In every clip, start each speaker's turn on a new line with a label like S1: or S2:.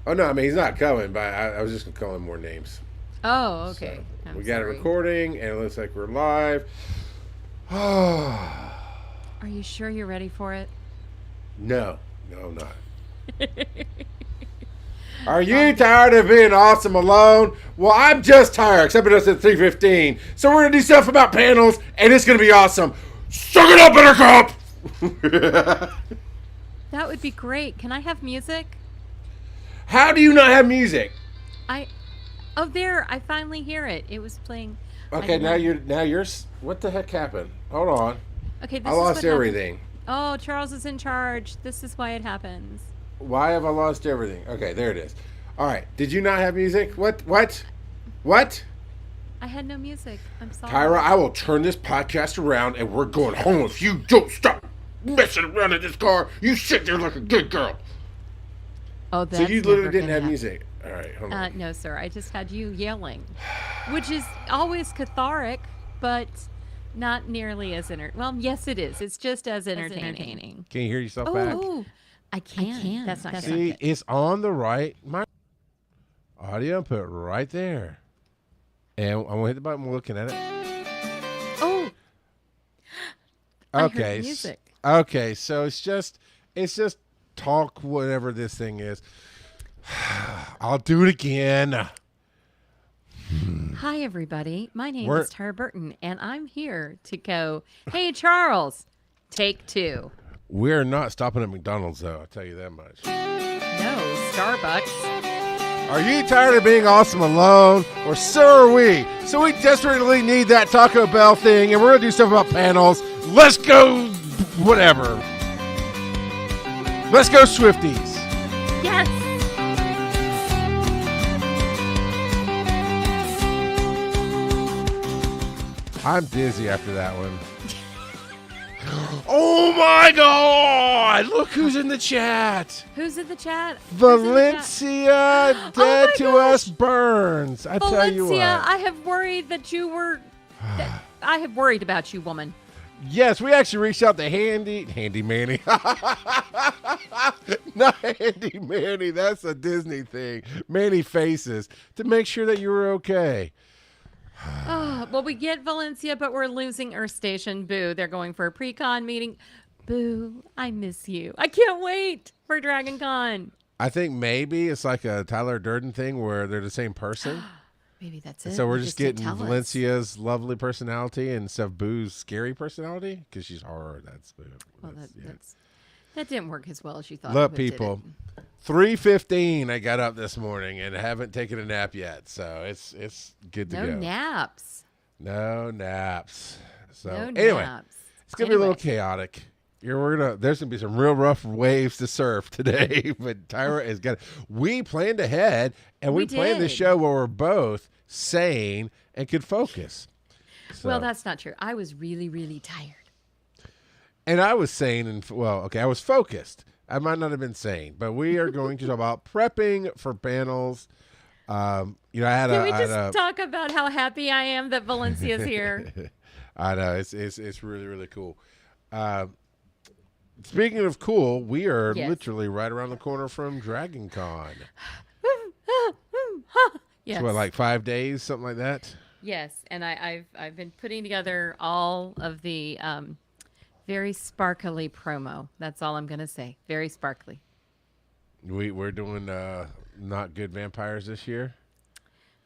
S1: Oh no, I mean he's not coming, but I was just gonna call him more names.
S2: Oh,
S1: So
S2: okay. I'm
S1: we got a
S2: sorry.
S1: recording, and it looks like we're live. no,
S2: Are you sure you're ready for it?
S1: no, I'm not. Are
S2: Well,
S1: you tired of being awesome alone? Well, I'm just tired, except for us at 3:15. So we're gonna do stuff about panels, and it's gonna be awesome. Suck it up, Buttercup.
S2: that would be great. Can I have music?
S1: How do you not have music?
S2: I Oh, there. I finally hear it. It was playing. I
S1: Okay,
S2: did not.
S1: now you're. What the heck happened? Hold on.
S2: Okay,
S1: I
S2: this is
S1: lost
S2: what happened.
S1: everything.
S2: Oh, Charles is in charge. This is why it happens.
S1: Why have I lost everything? Okay, there it is. All right. Did you not have music? What?
S2: I had no music. I'm
S1: Tyra,
S2: sorry.
S1: I will turn this podcast around and we're going home if you don't stop messing around in this car. You sit there like a good girl.
S2: Oh,
S1: So you
S2: that's
S1: literally
S2: never
S1: didn't
S2: gonna
S1: have
S2: happen.
S1: music. All right, hold on.
S2: No, sir. I just had you yelling, which is always cathartic, but not nearly as Well, yes, it is. It's just as entertaining.
S1: Can you hear yourself back?
S2: Oh, I can. That's not good.
S1: See, it's on the right. My audio put right there. And I'm going to hit the button. We're looking at it.
S2: Oh, I heard
S1: Okay.
S2: music.
S1: Okay, so it's just talk whatever this thing is. I'll do it again.
S2: Hi, everybody. My name
S1: We're
S2: is Tara Burton, and I'm here to go, hey, Charles, take two.
S1: we're not stopping at McDonald's though, I'll tell you that much.
S2: No, Starbucks.
S1: Are you tired of being awesome alone? Or so are we. So we desperately need that Taco Bell thing, and we're gonna do stuff about panels. Let's go whatever. Let's go Swifties.
S2: Yes.
S1: I'm dizzy after that one. Oh my God! Look who's in the chat.
S2: Who's in the chat?
S1: Valencia, dead
S2: my
S1: to
S2: gosh.
S1: us burns. I tell you what.
S2: Valencia, I have worried that you were. I have worried about you, woman.
S1: Yes, we actually reached out to Handy Manny. Not Handy Manny. That's a Disney thing. Manny Faces to make sure that you were okay.
S2: Well, we get Valencia, but we're losing Earth Station. Boo. They're going for a pre-con meeting. Boo. I miss you. I can't wait for Dragon Con.
S1: I think maybe it's like a Tyler Durden thing where they're the same person.
S2: Maybe that's it.
S1: So we're
S2: You
S1: just
S2: didn't
S1: getting
S2: tell us.
S1: Valencia's lovely personality instead of Boo's scary personality because she's horror. That's Boo.
S2: Well,
S1: Yeah.
S2: that didn't work as well as you thought.
S1: Look,
S2: it would, did
S1: people,
S2: it?
S1: 3:15. I got up this morning and haven't taken a nap yet, so it's good to
S2: No
S1: go.
S2: naps.
S1: No naps. So
S2: No
S1: anyway,
S2: naps.
S1: it's gonna be a little chaotic. There's gonna be some real rough waves to surf today, but Tyra is gonna. We planned ahead and we planned the
S2: did.
S1: show where we're both sane and could focus. So,
S2: Well, that's not true. I was really, really tired.
S1: and I was sane and I was focused. I might not have been sane, but we are going to talk about prepping for panels. I had
S2: Can we just talk about how happy I am that Valencia's here?
S1: I know it's really really cool. Speaking of cool, we are
S2: Yes.
S1: literally right around the corner from Dragon Con.
S2: Yes.
S1: So what, like 5 days, something like that?
S2: Yes, and I've been putting together all of the very sparkly promo. That's all I'm gonna say. Very sparkly.
S1: We're doing not good vampires this year.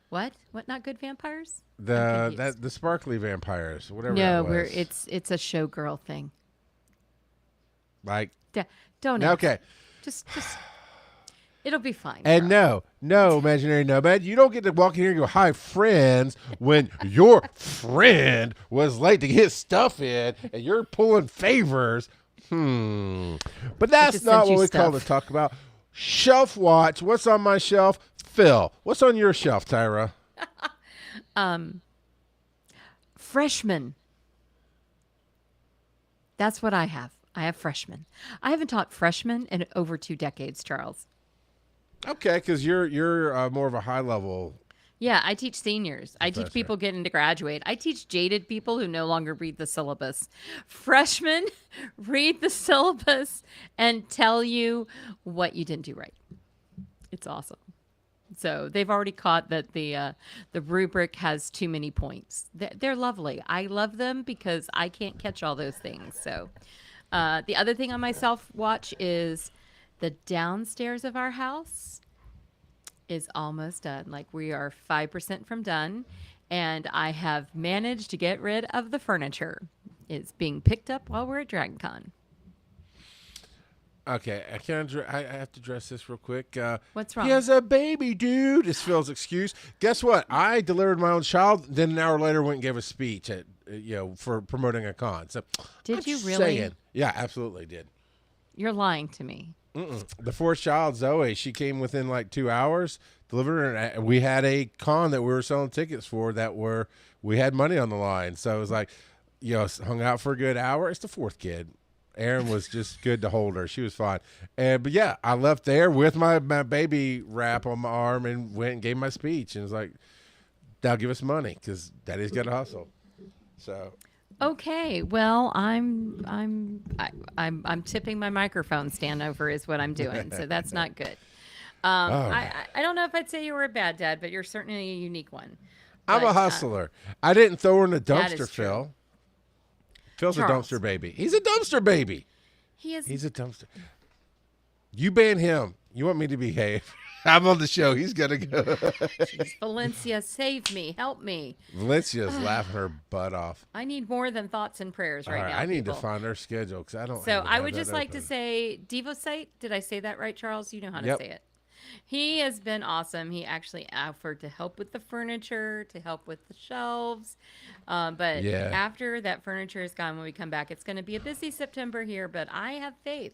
S2: What? What? Not good vampires? I'm
S1: The
S2: confused.
S1: the sparkly vampires, whatever.
S2: No,
S1: that
S2: we're
S1: was.
S2: it's a showgirl thing.
S1: like
S2: Don't ask.
S1: okay.
S2: Just it'll be fine.
S1: And
S2: Charles.
S1: no, imaginary nomad, you don't get to walk in here and go, "Hi, friends," when your friend was late to get stuff in, and you're pulling favors. But that's
S2: just
S1: not
S2: sent you
S1: what we call to
S2: stuff.
S1: talk about. Shelf watch. What's on my shelf? Phil, what's on your shelf, Tyra?
S2: Freshman. That's what I have. I have freshmen. I haven't taught freshmen in over 2 decades, Charles.
S1: Okay, because you're more of a high level.
S2: Yeah, I teach seniors. I teach
S1: Professor.
S2: people getting to graduate. I teach jaded people who no longer read the syllabus. Freshmen read the syllabus and tell you what you didn't do right. It's awesome. So they've already caught that the rubric has too many points. They're lovely. I love them because I can't catch all those things. So the other thing on my self watch is the downstairs of our house is almost done. Like we are 5% from done, and I have managed to get rid of the furniture. It's being picked up while we're at Dragon Con.
S1: Okay, I have to address this real quick.
S2: What's wrong?
S1: He has a baby, dude. Is Phil's excuse. Guess what? I delivered my own child. Then an hour later, went and gave a speech at for promoting a con. So
S2: Did
S1: I'm
S2: you
S1: just
S2: really?
S1: saying. Yeah, absolutely did.
S2: You're lying to me.
S1: The fourth child, Zoe, she came within like 2 hours. Delivered her, and we had a con that we were selling tickets for we had money on the line. So it was like, hung out for a good hour. It's the fourth kid. Erin was just good to hold her. She was fine. But yeah, I left there with my baby wrap on my arm and went and gave my speech. And it was like, they'll give us money because daddy's got to hustle. So.
S2: Okay, well, I'm tipping my microphone stand over is what I'm doing, so that's not good. I don't know if I'd say you were a bad dad, but you're certainly a unique one.
S1: I'm a hustler. I didn't throw her in the
S2: That
S1: dumpster,
S2: is true.
S1: Phil. Phil's
S2: Charles.
S1: a dumpster baby. He's a dumpster baby. He's a dumpster. You ban him. You want me to behave? I'm on the show. He's gonna go.
S2: Jeez, Valencia, save me, help me.
S1: Valencia's laughing her butt off.
S2: I need more than thoughts and prayers right
S1: All
S2: now.
S1: I need to
S2: people.
S1: find her schedule because I don't.
S2: So
S1: even
S2: I
S1: have
S2: would
S1: that
S2: just like to
S1: open.
S2: say Devosite. Did I say that right, Charles? You know how to
S1: Yep.
S2: say it. He has been awesome. He actually offered to help with the furniture, to help with the shelves. But
S1: Yeah.
S2: after that furniture is gone, when we come back, it's going to be a busy September here. But I have faith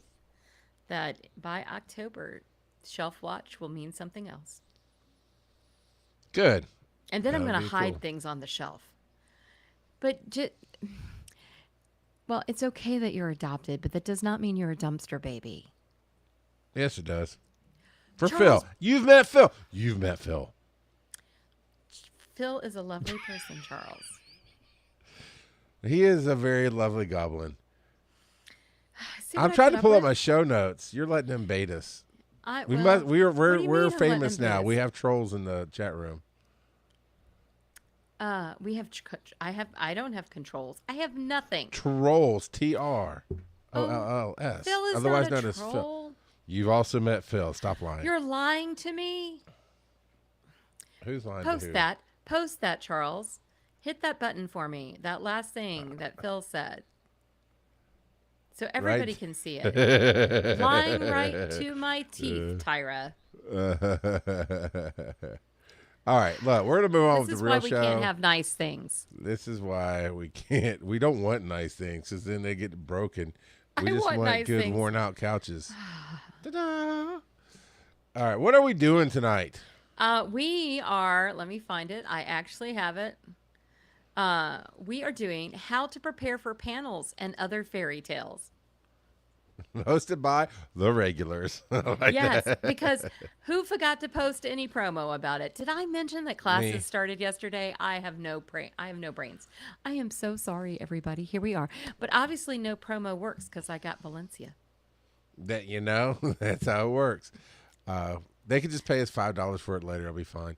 S2: that by October, Shelf Watch will mean something else.
S1: Good.
S2: And then I'm
S1: That'll
S2: going to
S1: be
S2: hide
S1: cool.
S2: things on the shelf. But well, it's okay that you're adopted, but that does not mean you're a dumpster baby.
S1: Yes, it does. For
S2: Charles.
S1: Phil, you've met Phil. You've met Phil.
S2: Phil is a lovely person, Charles.
S1: He is a very lovely goblin.
S2: See what
S1: I'm
S2: I
S1: trying
S2: put
S1: to pull up
S2: with?
S1: my show notes. You're letting them bait us.
S2: What
S1: We
S2: do
S1: must.
S2: you mean
S1: We're
S2: I'm letting
S1: famous
S2: them
S1: now.
S2: bait
S1: We
S2: us?
S1: have trolls in the chat room.
S2: We have. I don't have controls. I have nothing.
S1: Trolls. TROLLS.
S2: Phil is
S1: Otherwise
S2: not a
S1: known as Phil.
S2: troll.
S1: You've also met Phil. Stop lying.
S2: You're lying to me.
S1: Who's lying to
S2: Post
S1: who?
S2: that. Post that, Charles. Hit that button for me. That last thing that Phil said. So everybody
S1: Right.
S2: can see it. Lying right to my teeth, Tyra.
S1: All right, look, we're gonna move on
S2: This
S1: with
S2: is
S1: the
S2: why
S1: real
S2: we
S1: show.
S2: can't have nice things.
S1: This is why we can't. We don't want nice things because then they get broken. We
S2: I
S1: just
S2: want
S1: want
S2: nice
S1: good,
S2: things.
S1: worn out couches. Ta-da! All right, what are we doing tonight?
S2: We are, let me find it. I actually have it. We are doing how to prepare for panels and other fairy tales.
S1: Hosted by the regulars. I like
S2: Yes,
S1: that.
S2: because who forgot to post any promo about it? Did I mention that classes
S1: Me.
S2: started yesterday? I have no brains. I am so sorry, everybody. Here we are. But obviously, no promo works because I got Valencia.
S1: That that's how it works. They could just pay us $5 for it later. It'll be fine.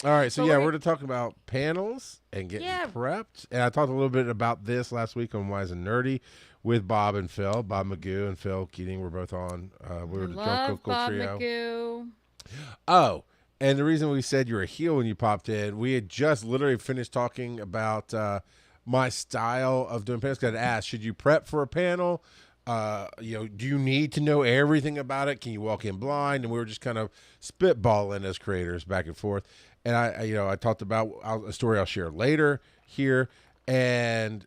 S1: All right, so
S2: But
S1: yeah,
S2: we're-
S1: we're going to talk about panels and getting
S2: Yeah.
S1: prepped. And I talked a little bit about this last week on Wise and Nerdy with Bob and Phil. Bob Magoo and Phil Keating were both on. We were the Drunk
S2: Love
S1: Uncle
S2: Bob
S1: Trio.
S2: Magoo.
S1: Oh, and the reason we said you're a heel when you popped in, we had just literally finished talking about my style of doing panels. Got asked, should you prep for a panel? Do you need to know everything about it? Can you walk in blind? And we were just kind of spitballing as creators back and forth. And I talked about a story I'll share later here. And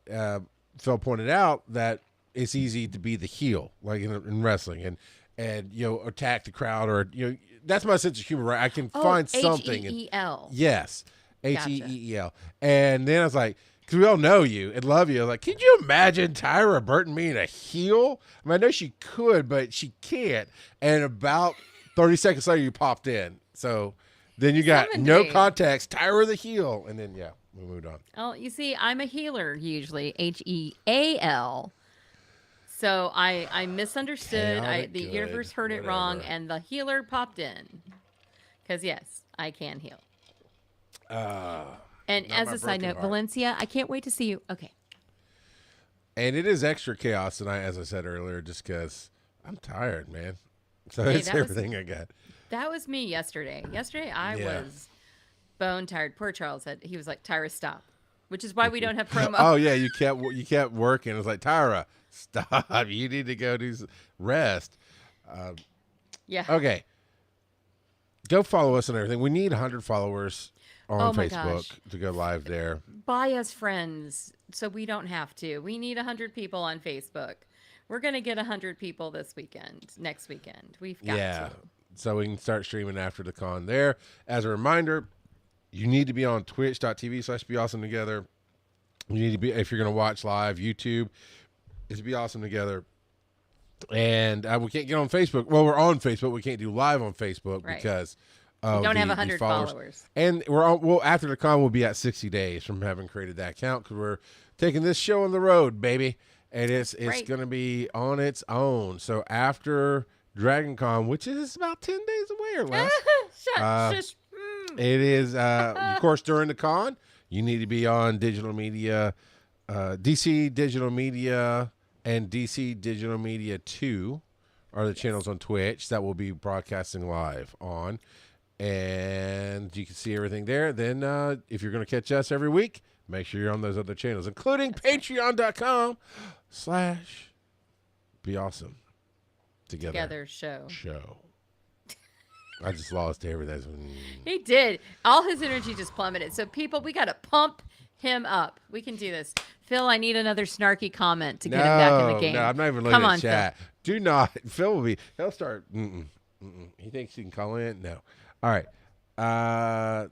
S1: Phil pointed out that it's easy to be the heel, like in wrestling, and attack the crowd, or that's my sense of humor, right? I can find something.
S2: H-E-E-L.
S1: Yes,
S2: Gotcha.
S1: HEEL. And then I was like, because we all know you and love you. Like, could you imagine Tyra Burton being a heel? I mean, I know she could, but she can't. And about 30 seconds later, you popped in. So then you got
S2: Summoned
S1: no
S2: me.
S1: context, Tyra the heel. And then, yeah, we moved on.
S2: Oh, you see, I'm a healer usually. H-E-A-L. So I misunderstood.
S1: Chaotic
S2: The
S1: good.
S2: universe heard it wrong,
S1: Whatever.
S2: and the healer popped in. Because yes, I can heal.
S1: Uh,
S2: And
S1: not
S2: as
S1: my
S2: a side
S1: broken
S2: note,
S1: heart.
S2: Valencia, I can't wait to see you. Okay.
S1: And it is extra chaos tonight, as I said earlier, just because I'm tired, man. So
S2: Hey,
S1: it's everything I got.
S2: that was me yesterday. Yesterday I
S1: Yeah.
S2: was bone tired. Poor Charles he was like, Tyra, stop. Which is why we don't have promo.
S1: Oh yeah, you kept working. It's like Tyra, stop. You need to go do rest.
S2: Yeah.
S1: Okay, go follow us on everything. We need 100 followers on
S2: Oh my
S1: Facebook
S2: gosh.
S1: to go live there.
S2: Buy us friends so we don't have to. We need 100 people on Facebook. We're going to get 100 people this weekend, next weekend. We've got to.
S1: Yeah, so we can start streaming after the con there. As a reminder, you need to be on twitch.tv/be awesome together. You need to be, if you're going to watch live, YouTube is Be Awesome Together. And we can't get on Facebook. Well, we're on Facebook. We can't do live on Facebook
S2: Right.
S1: because
S2: We
S1: of
S2: don't have
S1: the
S2: 100
S1: followers.
S2: followers.
S1: And we're on, well, after the con, we'll be at 60 days from having created that account because we're taking this show on the road, baby. And it's
S2: Right.
S1: going to be on its own. So after Dragon Con, which is about 10 days away or less,
S2: Shush.
S1: it is, of course, during the con, you need to be on digital media, DC Digital Media and DC Digital Media 2 are the channels on Twitch that will be broadcasting live on. And you can see everything there. Then if you're going to catch us every week, make sure you're on those other channels, including patreon.com/be awesome
S2: Together show.
S1: I just lost everything.
S2: He did. All his energy just plummeted. So people, we got to pump him up. We can do this. Phil, I need another snarky comment to get him back in the game.
S1: No, I'm not even looking
S2: Come
S1: at
S2: on,
S1: chat.
S2: Phil.
S1: Do not. He'll start. He thinks he can call in. No. All right.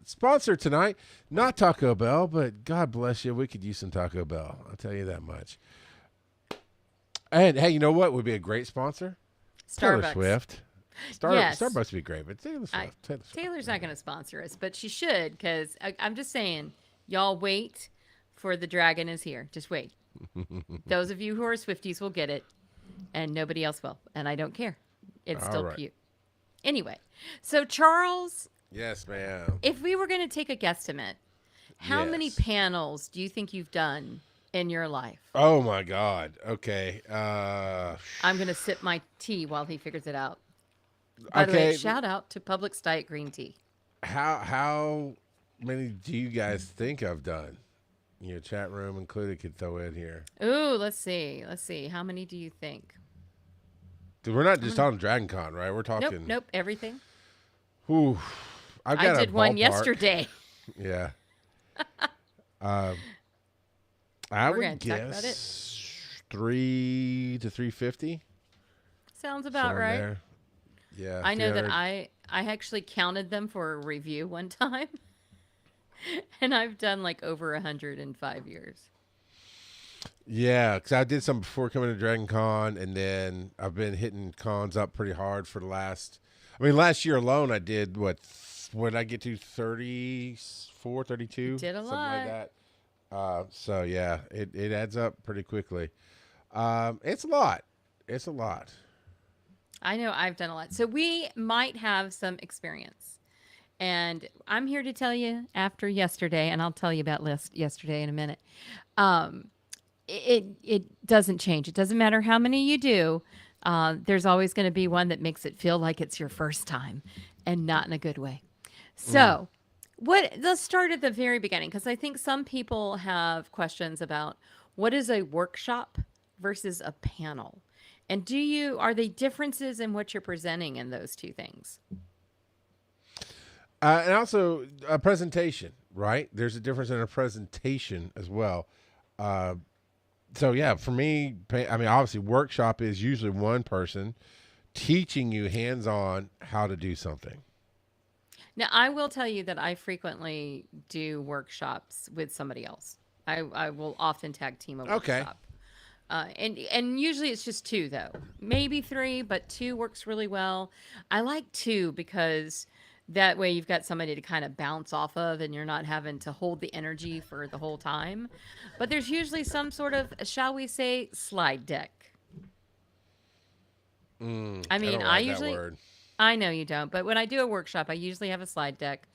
S1: Sponsor tonight, not Taco Bell, but God bless you. We could use some Taco Bell. I'll tell you that much. And hey, you know what would be a great sponsor? Taylor
S2: Starbucks.
S1: Swift.
S2: Yes.
S1: Starbucks would be great, but Taylor Swift. Taylor Swift.
S2: Taylor's not going to sponsor us, but she should because I'm just saying, y'all wait for the dragon is here. Just wait. Those of you who are Swifties will get it, and nobody else will. And I don't care. It's still
S1: right.
S2: cute. Anyway, so Charles,
S1: Yes, ma'am.
S2: if we were going to take a guesstimate, how many
S1: Yes.
S2: panels do you think you've done in your life?
S1: Oh my God. Okay.
S2: I'm going to sip my tea while he figures it out. By the way,
S1: Okay.
S2: shout out to Publix Diet Green Tea.
S1: How many do you guys think I've done? Your chat room included could throw in here.
S2: Ooh, let's see. Let's see. How many do you think?
S1: Dude, we're not just talking Dragon Con, right? We're talking.
S2: Nope, everything.
S1: Ooh, I've got
S2: I
S1: a
S2: did one
S1: ballpark.
S2: yesterday.
S1: Yeah. I
S2: We're
S1: would
S2: gonna talk about
S1: guess 3 to 350.
S2: Sounds about
S1: somewhere
S2: right.
S1: there. Yeah.
S2: I know that
S1: 300.
S2: I actually counted them for a review one time. And I've done like over 100 in 5 years.
S1: Yeah, because I did some before coming to Dragon Con, and then I've been hitting cons up pretty hard for the last. I mean, last year alone, I did what did I get to 34, 32?
S2: Did a
S1: something
S2: lot.
S1: like that. So yeah, it adds up pretty quickly. It's a lot. It's a lot.
S2: I know I've done a lot. So we might have some experience. And I'm here to tell you after yesterday, and I'll tell you about yesterday in a minute. It doesn't change. It doesn't matter how many you do. There's always going to be one that makes it feel like it's your first time, and not in a good way. So, let's start at the very beginning because I think some people have questions about what is a workshop versus a panel, and are they differences in what you're presenting in those two things?
S1: And also a presentation, right? There's a difference in a presentation as well. So yeah, for me, I mean, obviously workshop is usually one person teaching you hands-on how to do something.
S2: Now, I will tell you that I frequently do workshops with somebody else. I will often tag team a
S1: Okay.
S2: workshop. And usually it's just two, though. Maybe three, but two works really well. I like two because that way you've got somebody to kind of bounce off of and you're not having to hold the energy for the whole time. But there's usually some sort of, shall we say, slide deck. I
S1: I
S2: mean,
S1: don't
S2: I
S1: like that
S2: usually,
S1: word.
S2: I know you don't, but when I do a workshop, I usually have a slide deck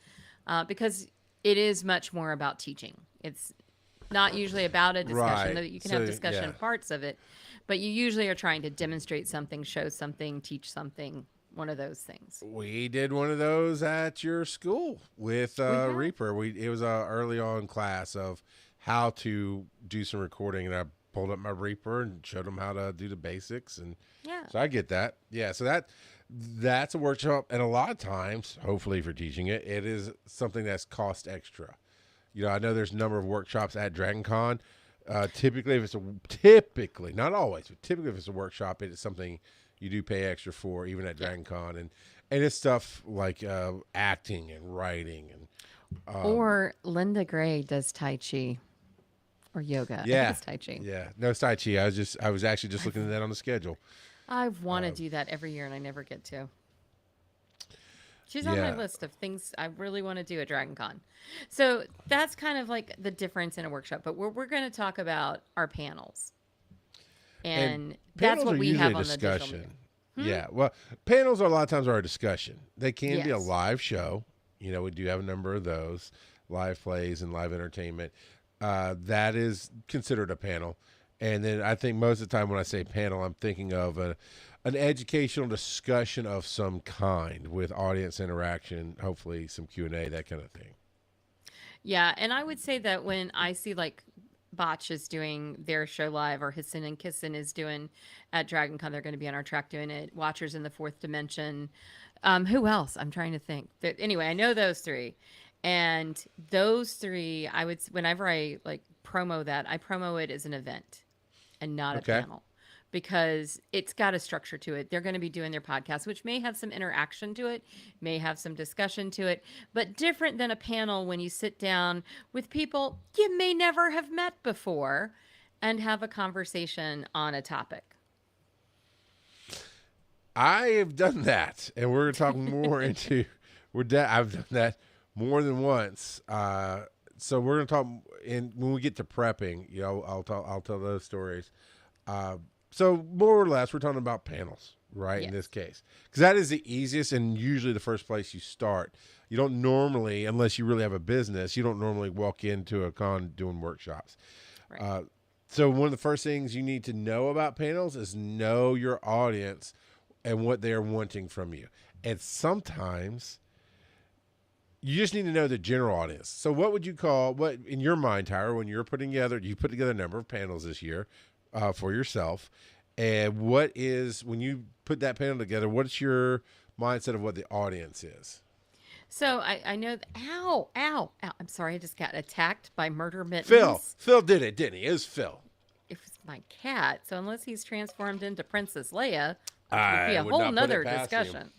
S2: because it is much more about teaching. It's not usually about a discussion, though
S1: Right.
S2: you can have
S1: So
S2: discussion
S1: yeah,
S2: parts of it, but you usually are trying to demonstrate something, show something, teach something, one of those things.
S1: we did one of those at your school with
S2: We have.
S1: Reaper. It was a early on class of how to do some recording, and I pulled up my Reaper and showed them how to do the basics, and
S2: Yeah.
S1: so I get that. Yeah, so that's a workshop, and a lot of times, hopefully, if you're teaching it, it is something that's cost extra. I know there's a number of workshops at Dragon Con. Typically, not always, but typically, if it's a workshop, it is something you do pay extra for, even at
S2: Yeah.
S1: Dragon Con, and it's stuff like acting and writing and
S2: Or Linda Gray does Tai Chi or yoga. I think
S1: yeah,
S2: it's Tai Chi.
S1: yeah. No, it's Tai Chi. I was actually just looking at that on the schedule.
S2: I want to do that every year and I never get to. She's on my
S1: Yeah,
S2: list of things I really want to do at Dragon Con. So that's kind of like the difference in a workshop. But we're going to talk about our panels.
S1: and
S2: And that's
S1: panels
S2: what
S1: are
S2: we
S1: usually a
S2: have on the digital media.
S1: discussion. Yeah, well, panels are a lot of times are a discussion. They can be a
S2: Yes.
S1: live show. We do have a number of those live plays and live entertainment. That is considered a panel. And then I think most of the time when I say panel, I'm thinking of an educational discussion of some kind with audience interaction, hopefully some Q&A, that kind of thing.
S2: Yeah. And I would say that when I see like Botch is doing their show live or Hissin and Kissin is doing at Dragon Con, they're going to be on our track doing it. Watchers in the Fourth Dimension. Who else? I'm trying to think. Anyway, I know those three. And those three, I would, whenever I like promo that, I promo it as an event and not a
S1: Okay.
S2: panel because it's got a structure to it. They're going to be doing their podcast, which may have some interaction to it, may have some discussion to it, but different than a panel when you sit down with people you may never have met before and have a conversation on a topic.
S1: I have done that, and we're talking more into I've done that more than once. So we're going to talk, and when we get to prepping, I'll tell those stories. So more or less, we're talking about panels, right? In this
S2: Yes.
S1: case, because that is the easiest and usually the first place you start. You don't normally, unless you really have a business, you don't normally walk into a con doing workshops.
S2: Right.
S1: So one of the first things you need to know about panels is know your audience and what they're wanting from you. And sometimes you just need to know the general audience. So what would you call, what in your mind, Tyra, when you're putting together, you put together a number of panels this year for yourself. And what is, when you put that panel together, what's your mindset of what the audience is?
S2: So I know, ow, ow, ow. I'm sorry. I just got attacked by murder
S1: Phil.
S2: mittens.
S1: Phil did it, didn't he? It was Phil.
S2: It was my cat. So unless he's transformed into Princess Leia, which would be
S1: I
S2: a
S1: would
S2: whole
S1: not put it
S2: nother
S1: past him.
S2: discussion.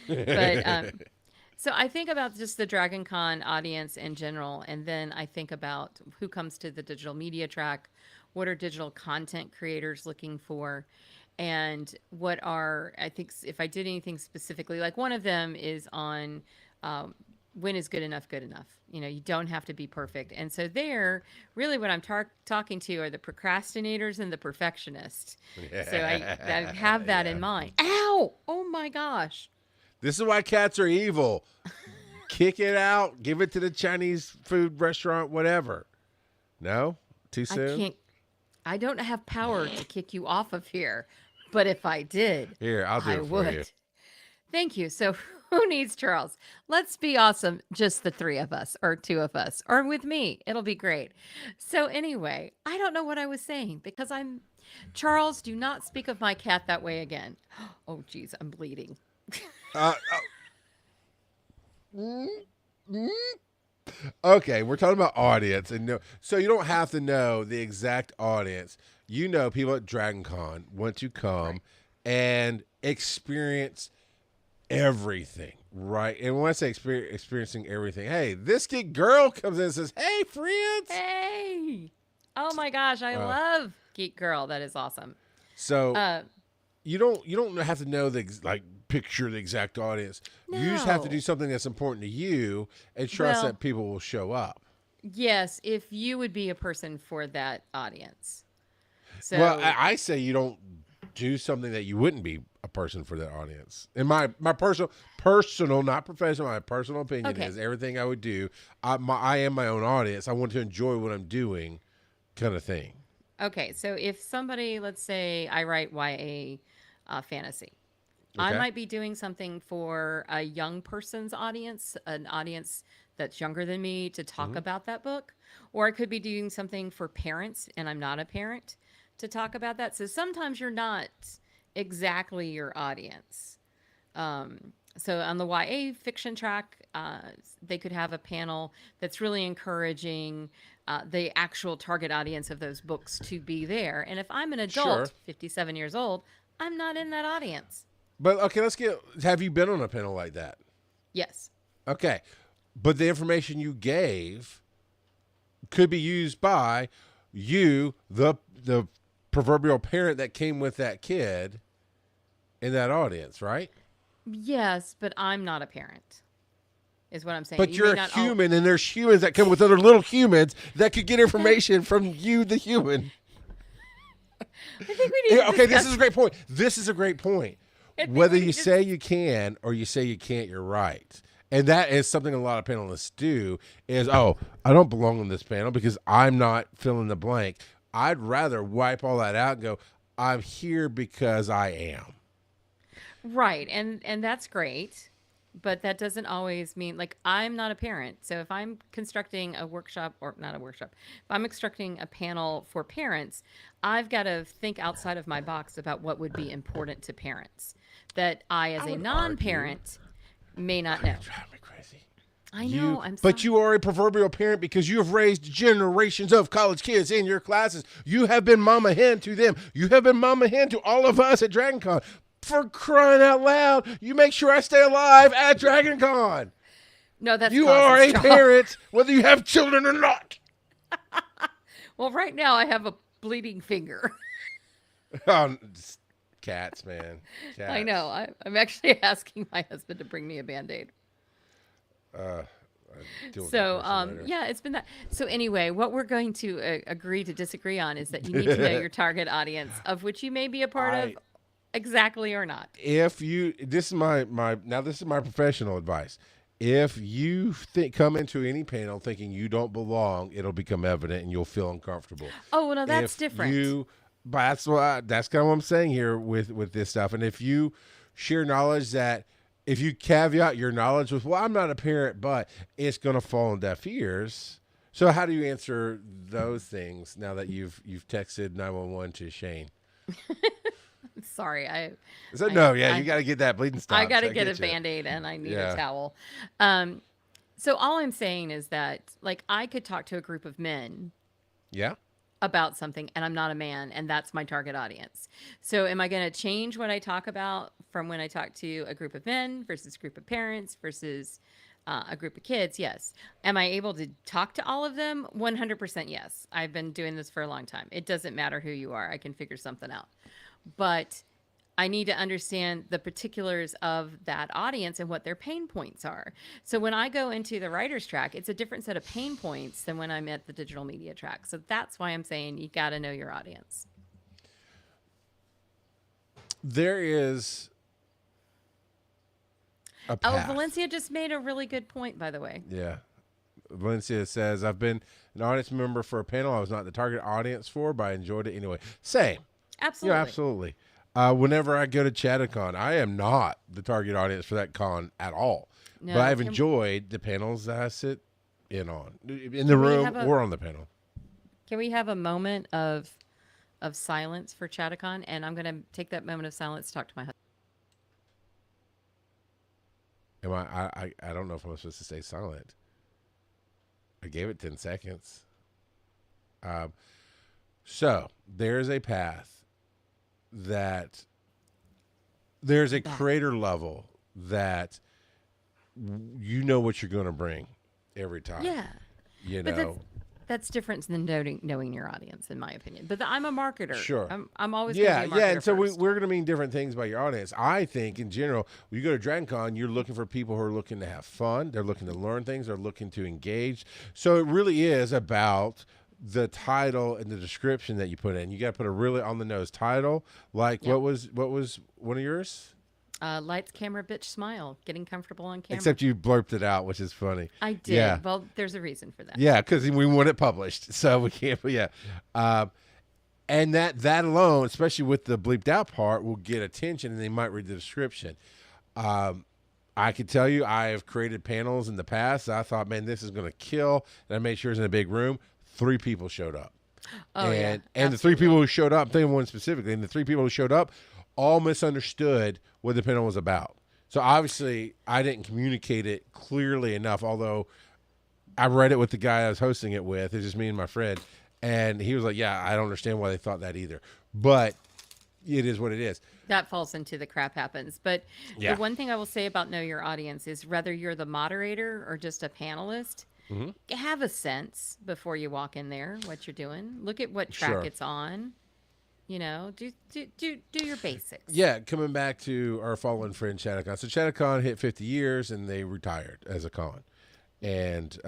S2: But so I think about just the Dragon Con audience in general, and then I think about who comes to the digital media track, what are digital content creators looking for, and what are, I think if I did anything specifically, like one of them is on when is good enough good enough. You don't have to be perfect. And so there, really what I'm talking to are the procrastinators and the perfectionists. So I have that in
S1: Yeah.
S2: mind. Ow! Oh my gosh.
S1: This is why cats are evil. Kick it out. Give it to the Chinese food restaurant, whatever. No? Too
S2: I
S1: soon?
S2: can't, I don't have power to kick you off of here. But if I did,
S1: Here, I'll do
S2: I
S1: it for you.
S2: would. Thank you. So who needs Charles? Let's be awesome. Just the three of us or two of us or with me. It'll be great. So anyway, I don't know what I was saying because Charles, do not speak of my cat that way again. Oh, geez, I'm bleeding.
S1: Uh, okay, we're talking about audience, and no, so you don't have to know the exact audience. People at Dragon Con want to come
S2: Right.
S1: and experience everything, right? And when I say experiencing everything, hey, this kid girl comes in and says, "Hey, friends."
S2: Hey. Oh my gosh, I love Geek Girl. That is awesome.
S1: So
S2: Uh,
S1: you don't have to know picture the exact audience. You just have to do
S2: no.
S1: something that's important to you and trust
S2: Well,
S1: that people will show up.
S2: yes, if you would be a person for that audience.
S1: Well,
S2: So,
S1: I say you don't do something that you wouldn't be a person for that audience. In my personal, not professional, my personal opinion
S2: Okay.
S1: is everything I would do. I am my own audience. I want to enjoy what I'm doing, kind of thing.
S2: Okay, so if somebody, let's say I write YA fantasy, I
S1: Okay.
S2: might be doing something for a young person's audience, an audience that's younger than me to talk
S1: Hmm.
S2: about that book. Or I could be doing something for parents, and I'm not a parent, to talk about that. So sometimes you're not exactly your audience. So on the YA fiction track, they could have a panel that's really encouraging the actual target audience of those books to be there. And if I'm an
S1: Sure.
S2: adult, 57 years old, I'm not in that audience.
S1: But okay, let's get. Have you been on a panel like that?
S2: Yes.
S1: Okay, but the information you gave could be used by you, the proverbial parent that came with that kid in that audience, right?
S2: Yes, but I'm not a parent, is what I'm saying.
S1: But
S2: You may
S1: you're a
S2: not all.
S1: human, and there's humans that come with other little humans that could get information from you, the human.
S2: I think we need
S1: Yeah,
S2: to
S1: okay, this
S2: discuss.
S1: is a great point. This is a great point.
S2: I think
S1: Whether
S2: we
S1: you
S2: need to-
S1: say you can or you say you can't, you're right. And that is something a lot of panelists do is, oh, I don't belong on this panel because I'm not fill in the blank. I'd rather wipe all that out and go, I'm here because I am.
S2: Right, and that's great, but that doesn't always mean like I'm not a parent. So if I'm constructing a workshop or not a workshop, if I'm constructing a panel for parents, I've got to think outside of my box about what would be important to parents that I as
S1: I
S2: a
S1: would
S2: non-parent may not know.
S1: Drive me crazy.
S2: I know, I'm
S1: But
S2: sorry.
S1: you are a proverbial parent because you have raised generations of college kids in your classes. You have been mama hen to them. You have been mama hen to all of us at DragonCon. For crying out loud, you make sure I stay alive at DragonCon.
S2: No, that's
S1: You
S2: Cos's
S1: are a
S2: job.
S1: parent, whether you have children or not.
S2: Well, right now I have a bleeding finger.
S1: Oh, cats, man. Cats.
S2: I know. I'm actually asking my husband to bring me a Band-Aid.
S1: Deal with
S2: So,
S1: that person later.
S2: yeah, it's been that. So, anyway, what we're going to agree to disagree on is that you need to know your target audience, of which you may be a part of, exactly or not.
S1: If you, this is this is my professional advice. If you come into any panel thinking you don't belong, it'll become evident and you'll feel uncomfortable.
S2: Oh, well, no, that's
S1: If
S2: different.
S1: But that's kind of what I'm saying here with this stuff. And if you share knowledge that, if you caveat your knowledge with, well, I'm not a parent, but it's going to fall on deaf ears. So how do you answer those things now that you've texted 911 to Shane?
S2: Sorry,
S1: So
S2: I-
S1: no,
S2: I-
S1: you got to get that bleeding stop.
S2: I got to get a
S1: you.
S2: Band-Aid and I need
S1: Yeah.
S2: a towel. So all I'm saying is that, like, I could talk to a group of men
S1: Yeah.
S2: about something and I'm not a man and that's my target audience. So am I going to change what I talk about from when I talk to a group of men versus a group of parents versus a group of kids? Yes. Am I able to talk to all of them? 100% yes. I've been doing this for a long time. It doesn't matter who you are. I can figure something out. But I need to understand the particulars of that audience and what their pain points are. So when I go into the writer's track, it's a different set of pain points than when I'm at the digital media track. So that's why I'm saying you got to know your audience.
S1: There is a path.
S2: Oh, Valencia just made a really good point, by the way.
S1: Yeah. Valencia says, I've been an audience member for a panel I was not the target audience for, but I enjoyed it anyway. Same.
S2: Absolutely.
S1: Yeah, absolutely. Whenever I go to Chattacon, I am not the target audience for that con at all.
S2: No,
S1: but I've
S2: can-
S1: enjoyed the panels that I sit in on, in the room
S2: have a-
S1: or on the panel.
S2: Can we have a moment of silence for Chattacon? And I'm going to take that moment of silence to talk to my husband.
S1: I don't know if I'm supposed to stay silent. I gave it 10 seconds. So there's a path that there's a creator level that you know what you're going to bring every time.
S2: Yeah.
S1: You
S2: But
S1: know,
S2: that's different than knowing your audience, in my opinion. But I'm a marketer.
S1: Sure.
S2: I'm always
S1: yeah,
S2: gonna be a marketer
S1: and so
S2: first.
S1: we're going to mean different things about your audience. I think in general, when you go to DragonCon, you're looking for people who are looking to have fun. They're looking to learn things. They're looking to engage. So it really is about the title and the description that you put in. You got to put a really on the nose title. Like
S2: Yep.
S1: what was one of yours?
S2: Lights, camera, bitch, smile. Getting comfortable on camera.
S1: Except you blurped it out, which is funny.
S2: I did.
S1: Yeah.
S2: Well, there's a reason for that.
S1: Yeah, because we want it published, so we can't. Yeah, and that alone, especially with the bleeped out part, will get attention, and they might read the description. I can tell you, I have created panels in the past. I thought, man, this is going to kill, and I made sure it's in a big room. 3 people showed up.
S2: Oh, yeah.
S1: And the 3 people who showed up, I'm thinking one specifically, and the 3 people who showed up all misunderstood what the panel was about. So obviously, I didn't communicate it clearly enough, although I read it with the guy I was hosting it with. It's just me and my friend. And he was like, yeah, I don't understand why they thought that either. But it is what it is.
S2: That falls into the crap happens. But
S1: Yeah.
S2: the one thing I will say about know your audience is whether you're the moderator or just a panelist, have a sense before you walk in there what you're doing. Look at what track
S1: Sure.
S2: it's on. You know, do your basics.
S1: Yeah, coming back to our fallen friend Shattuckon. So Shattuckon hit 50 years and they retired as a con. And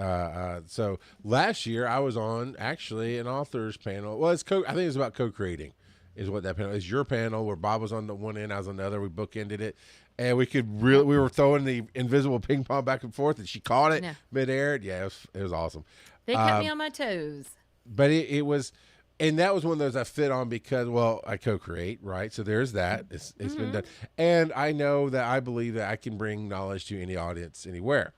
S1: so last year I was on actually an author's panel. Well, I think it was about co-creating is what that panel is. Your panel where Bob was on the one end, I was on the other. We bookended it. And we were throwing the invisible ping pong back and forth and she caught it
S2: Yeah.
S1: midair. Yeah, it was awesome.
S2: They kept me on my toes.
S1: But it was, and that was one of those I fit on because, well, I co-create, right? So there's that. It's been done. And I know that I believe that I can bring knowledge to any audience anywhere.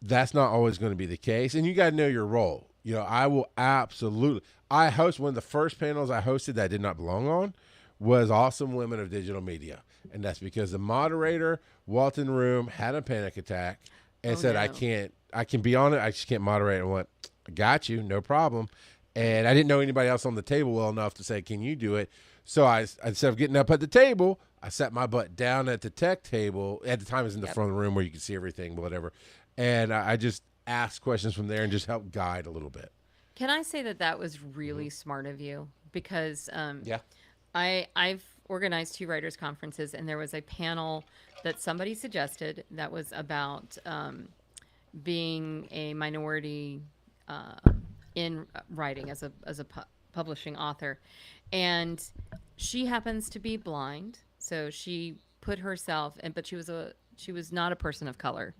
S1: That's not always going to be the case. And you got to know your role. You know, I will absolutely. I host one of the first panels I hosted that I did not belong on was Awesome Women of Digital Media. And that's because the moderator walked in the room, had a panic attack, and said,
S2: no.
S1: I can be on it. I just can't moderate. And went, I got you, no problem. And I didn't know anybody else on the table well enough to say, can you do it? So I instead of getting up at the table, I sat my butt down at the tech table. At the time, it was in the front of the room where you could see everything, whatever. And I just asked questions from there and just helped guide a little bit.
S2: Can I say that was really smart of you? Because
S1: Yeah.
S2: I've organized 2 writers conferences, and there was a panel that somebody suggested that was about being a minority in writing as a publishing author, and she happens to be blind, so she put herself, but she was not a person of color,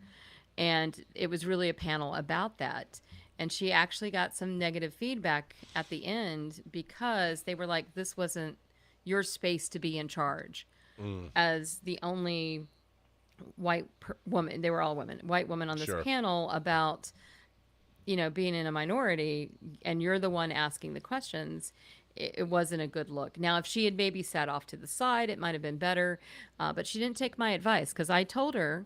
S2: and it was really a panel about that. And she actually got some negative feedback at the end because they were like, this wasn't your space to be in charge. As the only white woman, they were all women, white woman on this
S1: Sure.
S2: panel about, being in a minority, and you're the one asking the questions. It wasn't a good look. Now, if she had maybe sat off to the side, it might have been better. But she didn't take my advice because I told her,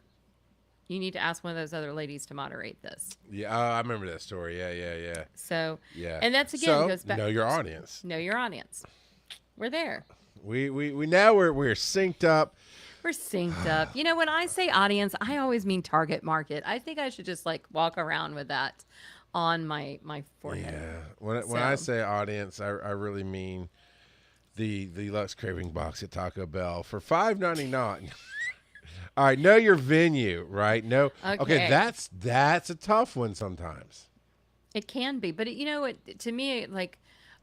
S2: you need to ask one of those other ladies to moderate this.
S1: Yeah, I remember that story. Yeah.
S2: So,
S1: Yeah.
S2: and that's again
S1: So,
S2: goes back.
S1: know your audience.
S2: Know your audience. We're there.
S1: We now we're synced up.
S2: We're synced up. When I say audience, I always mean target market. I think I should just walk around with that on my forehead.
S1: Yeah. When I
S2: So-
S1: say audience, I really mean the Lux Craving box at Taco Bell for $5.99. All right, know your venue, right? Okay,
S2: Okay.
S1: that's a tough one sometimes.
S2: It can be, but to me,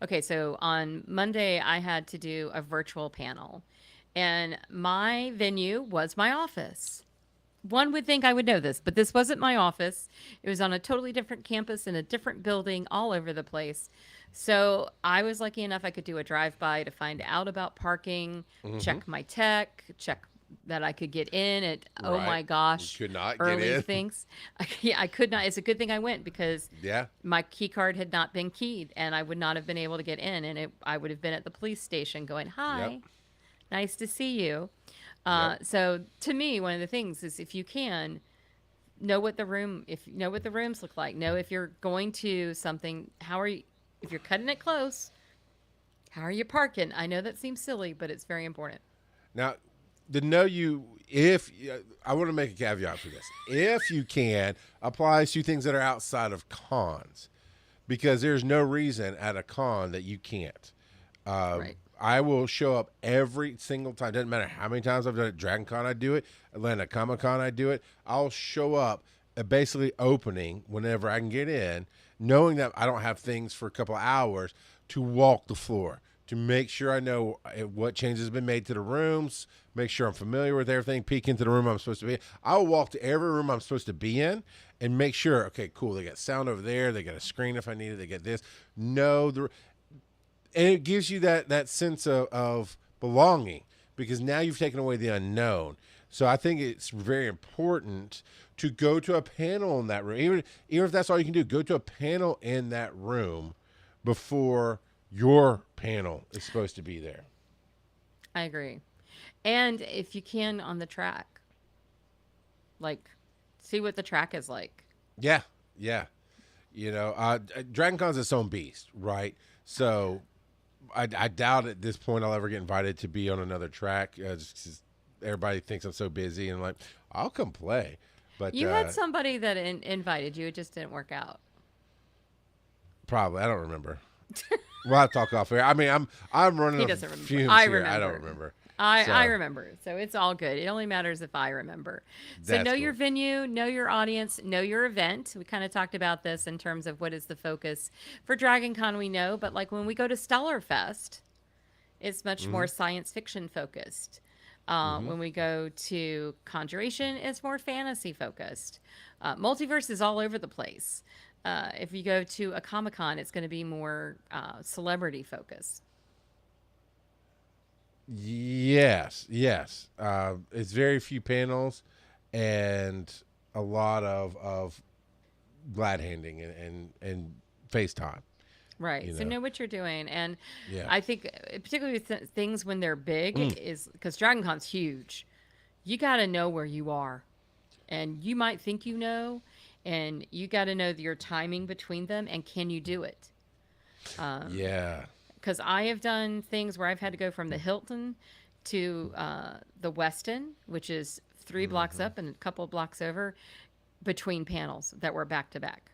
S2: okay, so on Monday I had to do a virtual panel, and my venue was my office. One would think I would know this, but this wasn't my office. It was on a totally different campus in a different building all over the place. So I was lucky enough I could do a drive-by to find out about parking, check my tech, check that I could get in at, oh
S1: Right.
S2: my gosh,
S1: You could not get
S2: early
S1: in.
S2: things. Yeah, I could not. It's a good thing I went because
S1: Yeah.
S2: my key card had not been keyed and I would not have been able to get in, and I would have been at the police station going, hi,
S1: Yep.
S2: nice to see you.
S1: Yep.
S2: So to me, one of the things is if you can know what the rooms look like, know if you're going to something, if you're cutting it close, how are you parking? I know that seems silly, but it's very important.
S1: Now, I want to make a caveat for this. If you can, applies to things that are outside of cons, because there's no reason at a con that you can't.
S2: Right.
S1: I will show up every single time. Doesn't matter how many times I've done it. Dragon Con, I do it. Atlanta Comic Con, I do it. I'll show up basically opening whenever I can get in knowing that I don't have things for a couple of hours to walk the floor, to make sure I know what changes have been made to the rooms, make sure I'm familiar with everything, peek into the room I'm supposed to be in. I'll walk to every room I'm supposed to be in and make sure, okay, cool, they got sound over there, they got a screen if I need it, they get this. And it gives you that sense of belonging, because now you've taken away the unknown. So I think it's very important to go to a panel in that room. Even if that's all you can do, go to a panel in that room before your panel is supposed to be there.
S2: I agree. And if you can on the track, like see what the track is like.
S1: Yeah, yeah. Dragon Con's its own beast, right? So I doubt at this point I'll ever get invited to be on another track. Just 'cause everybody thinks I'm so busy, and like, I'll come play. But
S2: You had somebody that invited you, it just didn't work out.
S1: probably I don't remember. We'll have to talk off air. I mean, I'm running
S2: He
S1: on
S2: doesn't remember.
S1: fumes
S2: I
S1: here.
S2: remember.
S1: I don't remember.
S2: I
S1: So,
S2: remember. So it's all good. It only matters if I remember. So
S1: That's
S2: know your
S1: cool.
S2: venue, know your audience, know your event. We kind of talked about this in terms of what is the focus for Dragon Con, we know, but like when we go to Stellar Fest, it's much more science fiction focused. When we go to Conjuration, it's more fantasy focused. Multiverse is all over the place. If you go to a Comic Con, it's going to be more celebrity focused.
S1: Yes, yes. It's very few panels and a lot of glad handing and FaceTime.
S2: Right.
S1: You
S2: So
S1: know,
S2: know what you're doing. And
S1: yeah,
S2: I think, particularly with things when they're big, is because Dragon Con's huge. You got to know where you are. And you might think you know, and you got to know your timing between them and can you do it?
S1: yeah.
S2: Because I have done things where I've had to go from the Hilton to the Westin, which is 3 blocks up and a couple of blocks over between panels that were back to back.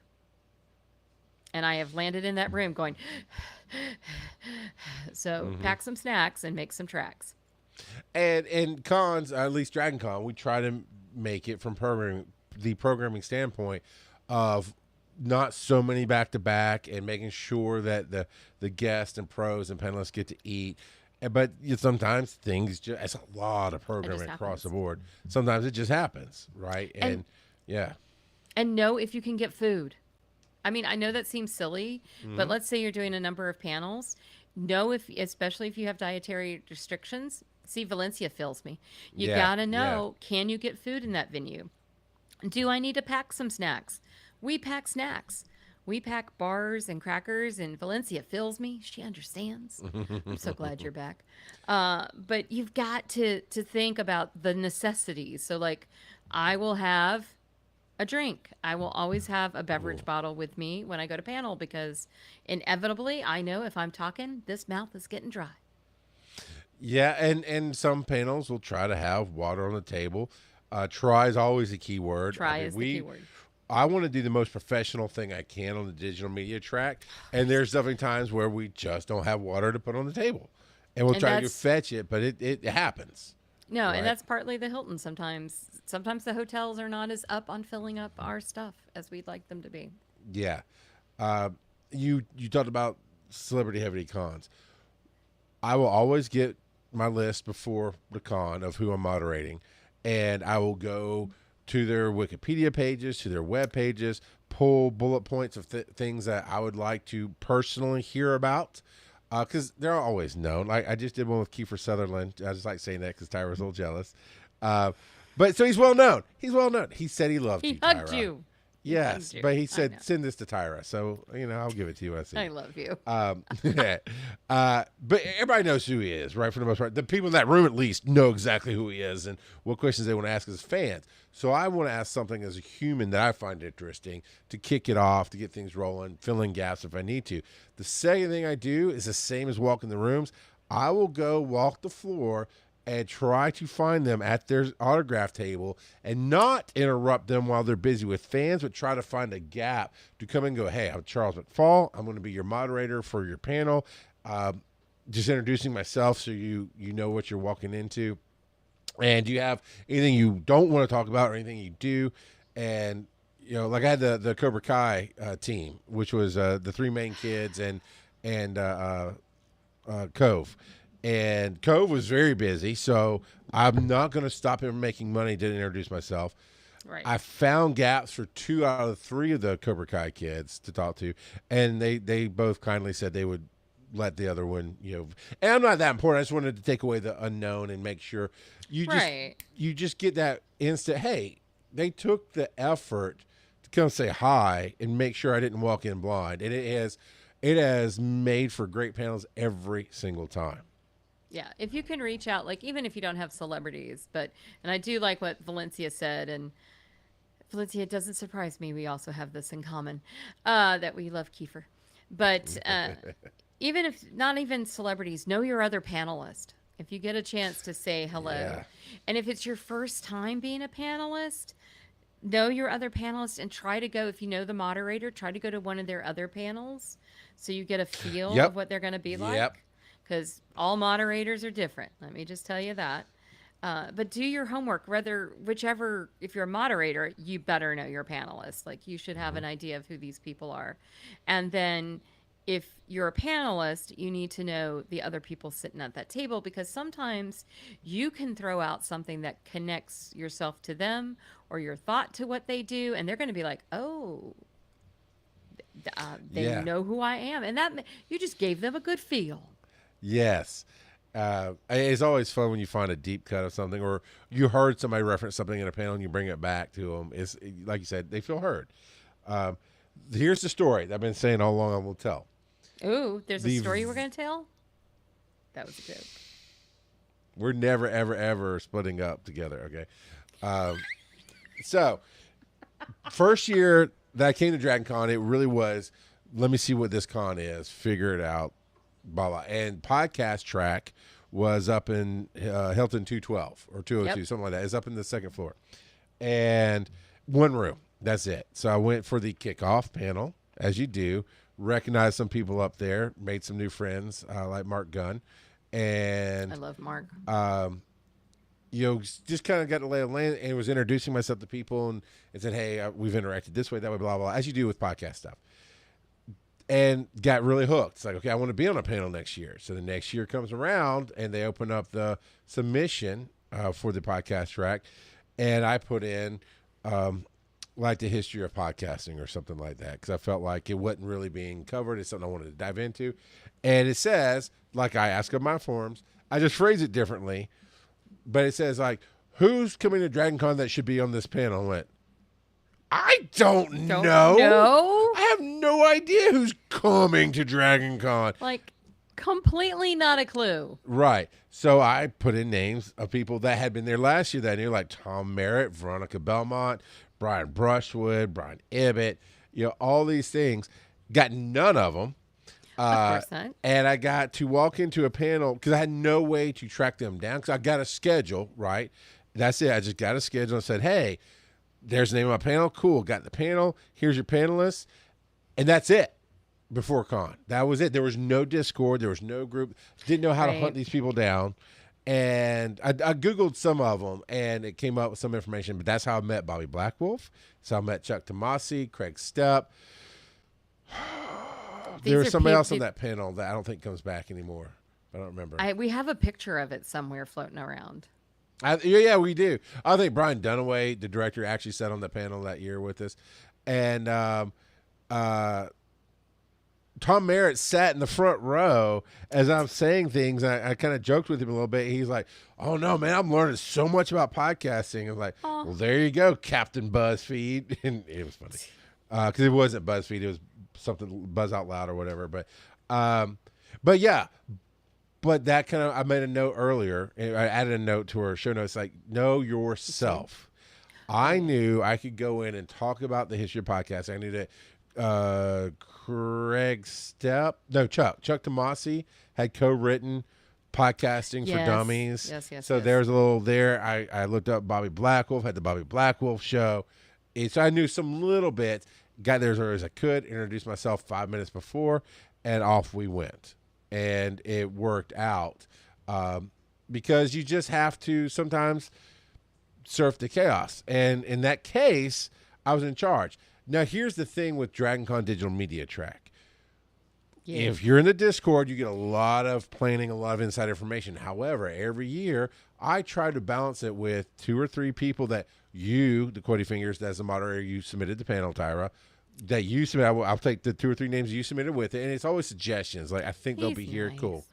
S2: And I have landed in that room going, so pack some snacks and make some tracks.
S1: And cons, at least Dragon Con, we try to make it from the programming standpoint of not so many back to back and making sure that the guests and pros and panelists get to eat. But sometimes things just, it's a lot of programming across the board. Sometimes it just happens, right? And yeah.
S2: And know if you can get food. I mean, I know that seems silly, but let's say you're doing a number of panels. Know if, especially if you have dietary restrictions. See, Valencia fills me. You gotta know, can you get food in that venue? Do I need to pack some snacks? We pack snacks. We pack bars and crackers, and Valencia fills me. She understands. I'm so glad you're back. But you've got to think about the necessities. So, like, I will have a drink. I will always have a beverage bottle with me when I go to panel because inevitably I know if I'm talking, this mouth is getting dry.
S1: Yeah, and some panels will try to have water on the table. Try is always a key word.
S2: Try is the key word.
S1: I want to do the most professional thing I can on the digital media track, and there's definitely times where we just don't have water to put on the table, and we'll try to go fetch it, but it happens.
S2: No,
S1: right?
S2: And that's partly the Hilton sometimes. Sometimes the hotels are not as up on filling up our stuff as we'd like them to be.
S1: Yeah. You talked about celebrity heavy cons. I will always get my list before the con of who I'm moderating, and I will go to their Wikipedia pages, to their web pages, pull bullet points of things that I would like to personally hear about, because they're always known. Like I just did one with Kiefer Sutherland. I just like saying that because Tyra was a little jealous. But so he's well known. He's well known. He said he loved you,
S2: He hugged
S1: Tyra.
S2: you.
S1: Yes, but he said, send this to Tyra. So, I'll give it to you. I see.
S2: I love you.
S1: But everybody knows who he is, right? For the most part. The people in that room, at least, know exactly who he is and what questions they want to ask as fans. So I want to ask something as a human that I find interesting to kick it off, to get things rolling, fill in gaps if I need to. The second thing I do is the same as walking the rooms. I will go walk the floor and try to find them at their autograph table and not interrupt them while they're busy with fans, but try to find a gap to come and go, hey, I'm Charles McFall. I'm going to be your moderator for your panel. Just introducing myself so you know what you're walking into. And do you have anything you don't want to talk about or anything you do? And like I had the Cobra Kai team, which was the three main kids and Cove. And Cove was very busy, so I'm not going to stop him from making money to introduce myself.
S2: Right.
S1: I found gaps for 2 out of 3 of the Cobra Kai kids to talk to, and they both kindly said they would let the other one, And I'm not that important. I just wanted to take away the unknown and make sure you just get that instant. Hey, they took the effort to come say hi and make sure I didn't walk in blind, and it has made for great panels every single time.
S2: Yeah, if you can reach out, like even if you don't have celebrities, and I do like what Valencia said, and Valencia, it doesn't surprise me. We also have this in common, that we love Kiefer. But even if not even celebrities, know your other panelist. If you get a chance to say hello,
S1: Yeah.
S2: and if it's your first time being a panelist, know your other panelists and try to go, if you know the moderator, try to go to one of their other panels so you get a feel
S1: Yep.
S2: of what they're going to be like.
S1: Yep.
S2: Because all moderators are different. Let me just tell you that. But do your homework. If you're a moderator, you better know your panelists. Like you should have an idea of who these people are. And then if you're a panelist, you need to know the other people sitting at that table because sometimes you can throw out something that connects yourself to them or your thought to what they do. And they're going to be like, oh, they
S1: Yeah.
S2: know who I am. And that you just gave them a good feel.
S1: Yes. It's always fun when you find a deep cut of something, or you heard somebody reference something in a panel and you bring it back to them. It's like you said, they feel heard. Here's the story that I've been saying all along. I will tell.
S2: Ooh, there's a story we're going to tell? That was a joke.
S1: We're never, ever, ever splitting up together. Okay. So first year that I came to Dragon Con, it really was, let me see what this con is, figure it out, blah, blah. And podcast track was up in Hilton 212 or 202, something like that. It's up in the second floor. And one room. That's it. So I went for the kickoff panel, as you do, recognized some people up there, made some new friends like Mark Gunn. And
S2: I love Mark.
S1: Just kind of got to lay of land and was introducing myself to people and said, hey, we've interacted this way, that way, blah, blah, as you do with podcast stuff. And got really hooked. It's like, okay, I want to be on a panel next year. So the next year comes around and they open up the submission for the podcast track. And I put in like the history of podcasting or something like that because I felt like it wasn't really being covered. It's something I wanted to dive into. And it says, like I ask of my forums, I just phrase it differently, but it says like, who's coming to Dragon Con that should be on this panel? I went, I don't know.
S2: No?
S1: I have no idea who's coming to Dragon Con.
S2: Like, completely not a clue.
S1: Right. So I put in names of people that had been there last year that I knew, like Tom Merritt, Veronica Belmont, Brian Brushwood, Brian Ibbett, all these things. Got none of them.
S2: Of course not.
S1: And I got to walk into a panel because I had no way to track them down because I got a schedule, right? That's it. I just got a schedule and said, hey, there's the name of my panel. Cool. Got the panel. Here's your panelists. And that's it before con. That was it. There was no Discord. There was no group. Didn't know how to hunt these people down. And I Googled some of them, and it came up with some information. But that's how I met Bobby Blackwolf. So I met Chuck Tomasi, Craig Stepp. There was somebody else on that panel that I don't think comes back anymore. I don't remember.
S2: We have a picture of it somewhere floating around.
S1: Yeah, we do. I think Brian Dunaway, the director, actually sat on the panel that year with us. And Tom Merritt sat in the front row as I'm saying things. I kind of joked with him a little bit. He's like, oh, no, man, I'm learning so much about podcasting. I'm like, well, there you go, Captain BuzzFeed. And it was funny because it wasn't BuzzFeed. It was something Buzz Out Loud or whatever. But yeah. But that kind of, I made a note earlier. And I added a note to our show notes, like, know yourself. I knew I could go in and talk about the history of podcasting. I knew that Chuck Tomasi had co-written Podcasting for Dummies. So there's a little there. I looked up Bobby Blackwolf, had the Bobby Blackwolf show. So I knew some little bits. Got there as early as I could, introduced myself 5 minutes before, and off we went. And it worked out because you just have to sometimes surf the chaos. And in that case, I was in charge. Now, here's the thing with DragonCon Digital Media Track.
S2: Yeah.
S1: If you're in the Discord, you get a lot of planning, a lot of inside information. However, every year, I try to balance it with 2 or 3 people that you, the Quotey Fingers, as the moderator, you submitted the panel, Tyra, that you submit. I'll take the 2 or 3 names you submitted with it, and it's always suggestions. Like, I think they'll
S2: He's
S1: be here.
S2: nice.
S1: Cool.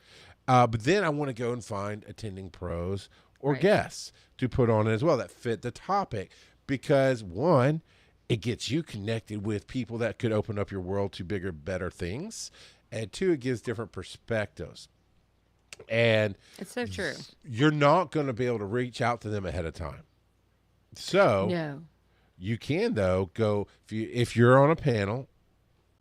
S1: But then I want to go and find attending pros or
S2: Right.
S1: guests to put on it as well that fit the topic. Because, one, it gets you connected with people that could open up your world to bigger, better things. And 2, it gives different perspectives. And
S2: It's so true.
S1: you're not going to be able to reach out to them ahead of time. So
S2: No.
S1: you can, though, go if you're on a panel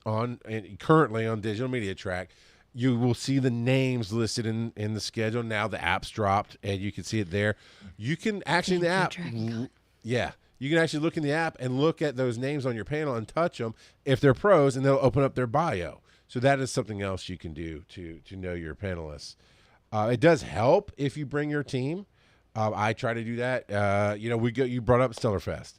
S1: and currently on Digital Media Track, you will see the names listed in the schedule. Now the app's dropped, and you can see it there. You can actually in the app, yeah, you can actually look in the app and look at those names on your panel and touch them if they're pros, and they'll open up their bio. So that is something else you can do to know your panelists. It does help if you bring your team. I try to do that. You brought up Stellarfest,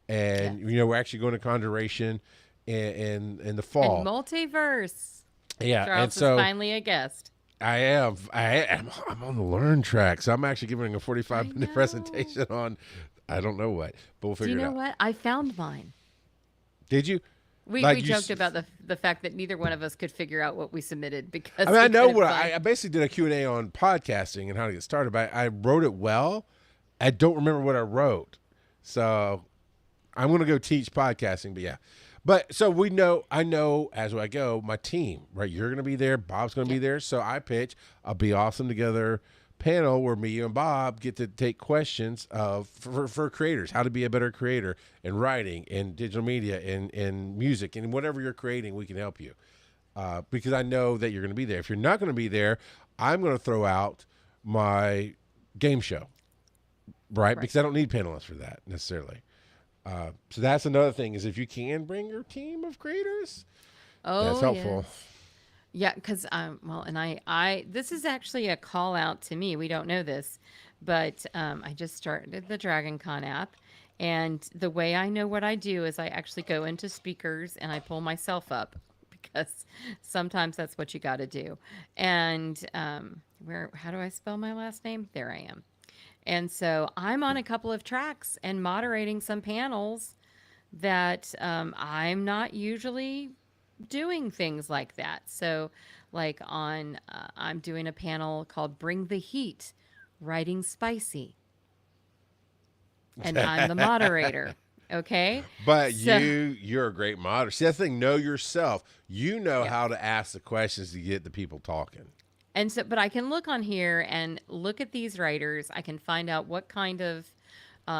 S1: and we're actually going to Conjuration in the fall.
S2: And multiverse.
S1: Yeah,
S2: Charles
S1: and so
S2: is finally a guest.
S1: I am. I'm on the learn track, so I'm actually giving a 45-minute presentation on I don't know what, but we'll
S2: Do
S1: figure
S2: you
S1: it
S2: know
S1: out.
S2: what? I found mine.
S1: Did you?
S2: We
S1: Like
S2: joked about the fact that neither one of us could figure out what we submitted because
S1: I mean, I know
S2: couldn't
S1: what
S2: find-
S1: I basically did a Q&A on podcasting and how to get started, but I wrote it well. I don't remember what I wrote, so I'm going to go teach podcasting. But yeah, so I know as I go, my team, right? You're going to be there. Bob's going to be there. So I pitch a Be Awesome Together panel where me and Bob get to take questions for creators, how to be a better creator in writing, in digital media, in music, and whatever you're creating, we can help you. Because I know that you're going to be there. If you're not going to be there, I'm going to throw out my game show, right? Because I don't need panelists for that necessarily. So that's another thing is if you can bring your team of creators, that's helpful.
S2: Yes. Yeah, because and I this is actually a call out to me. We don't know this, but I just started the Dragon Con app, and the way I know what I do is I actually go into speakers and I pull myself up because sometimes that's what you got to do. And how do I spell my last name? There I am. And so I'm on a couple of tracks and moderating some panels that I'm not usually doing things like that. So, like I'm doing a panel called Bring the Heat, Writing Spicy. And I'm the moderator. Okay.
S1: But you're a great moderator. See, that thing, know yourself. You know how to ask the questions to get the people talking.
S2: And so, but I can look on here and look at these writers. I can find out what kind of,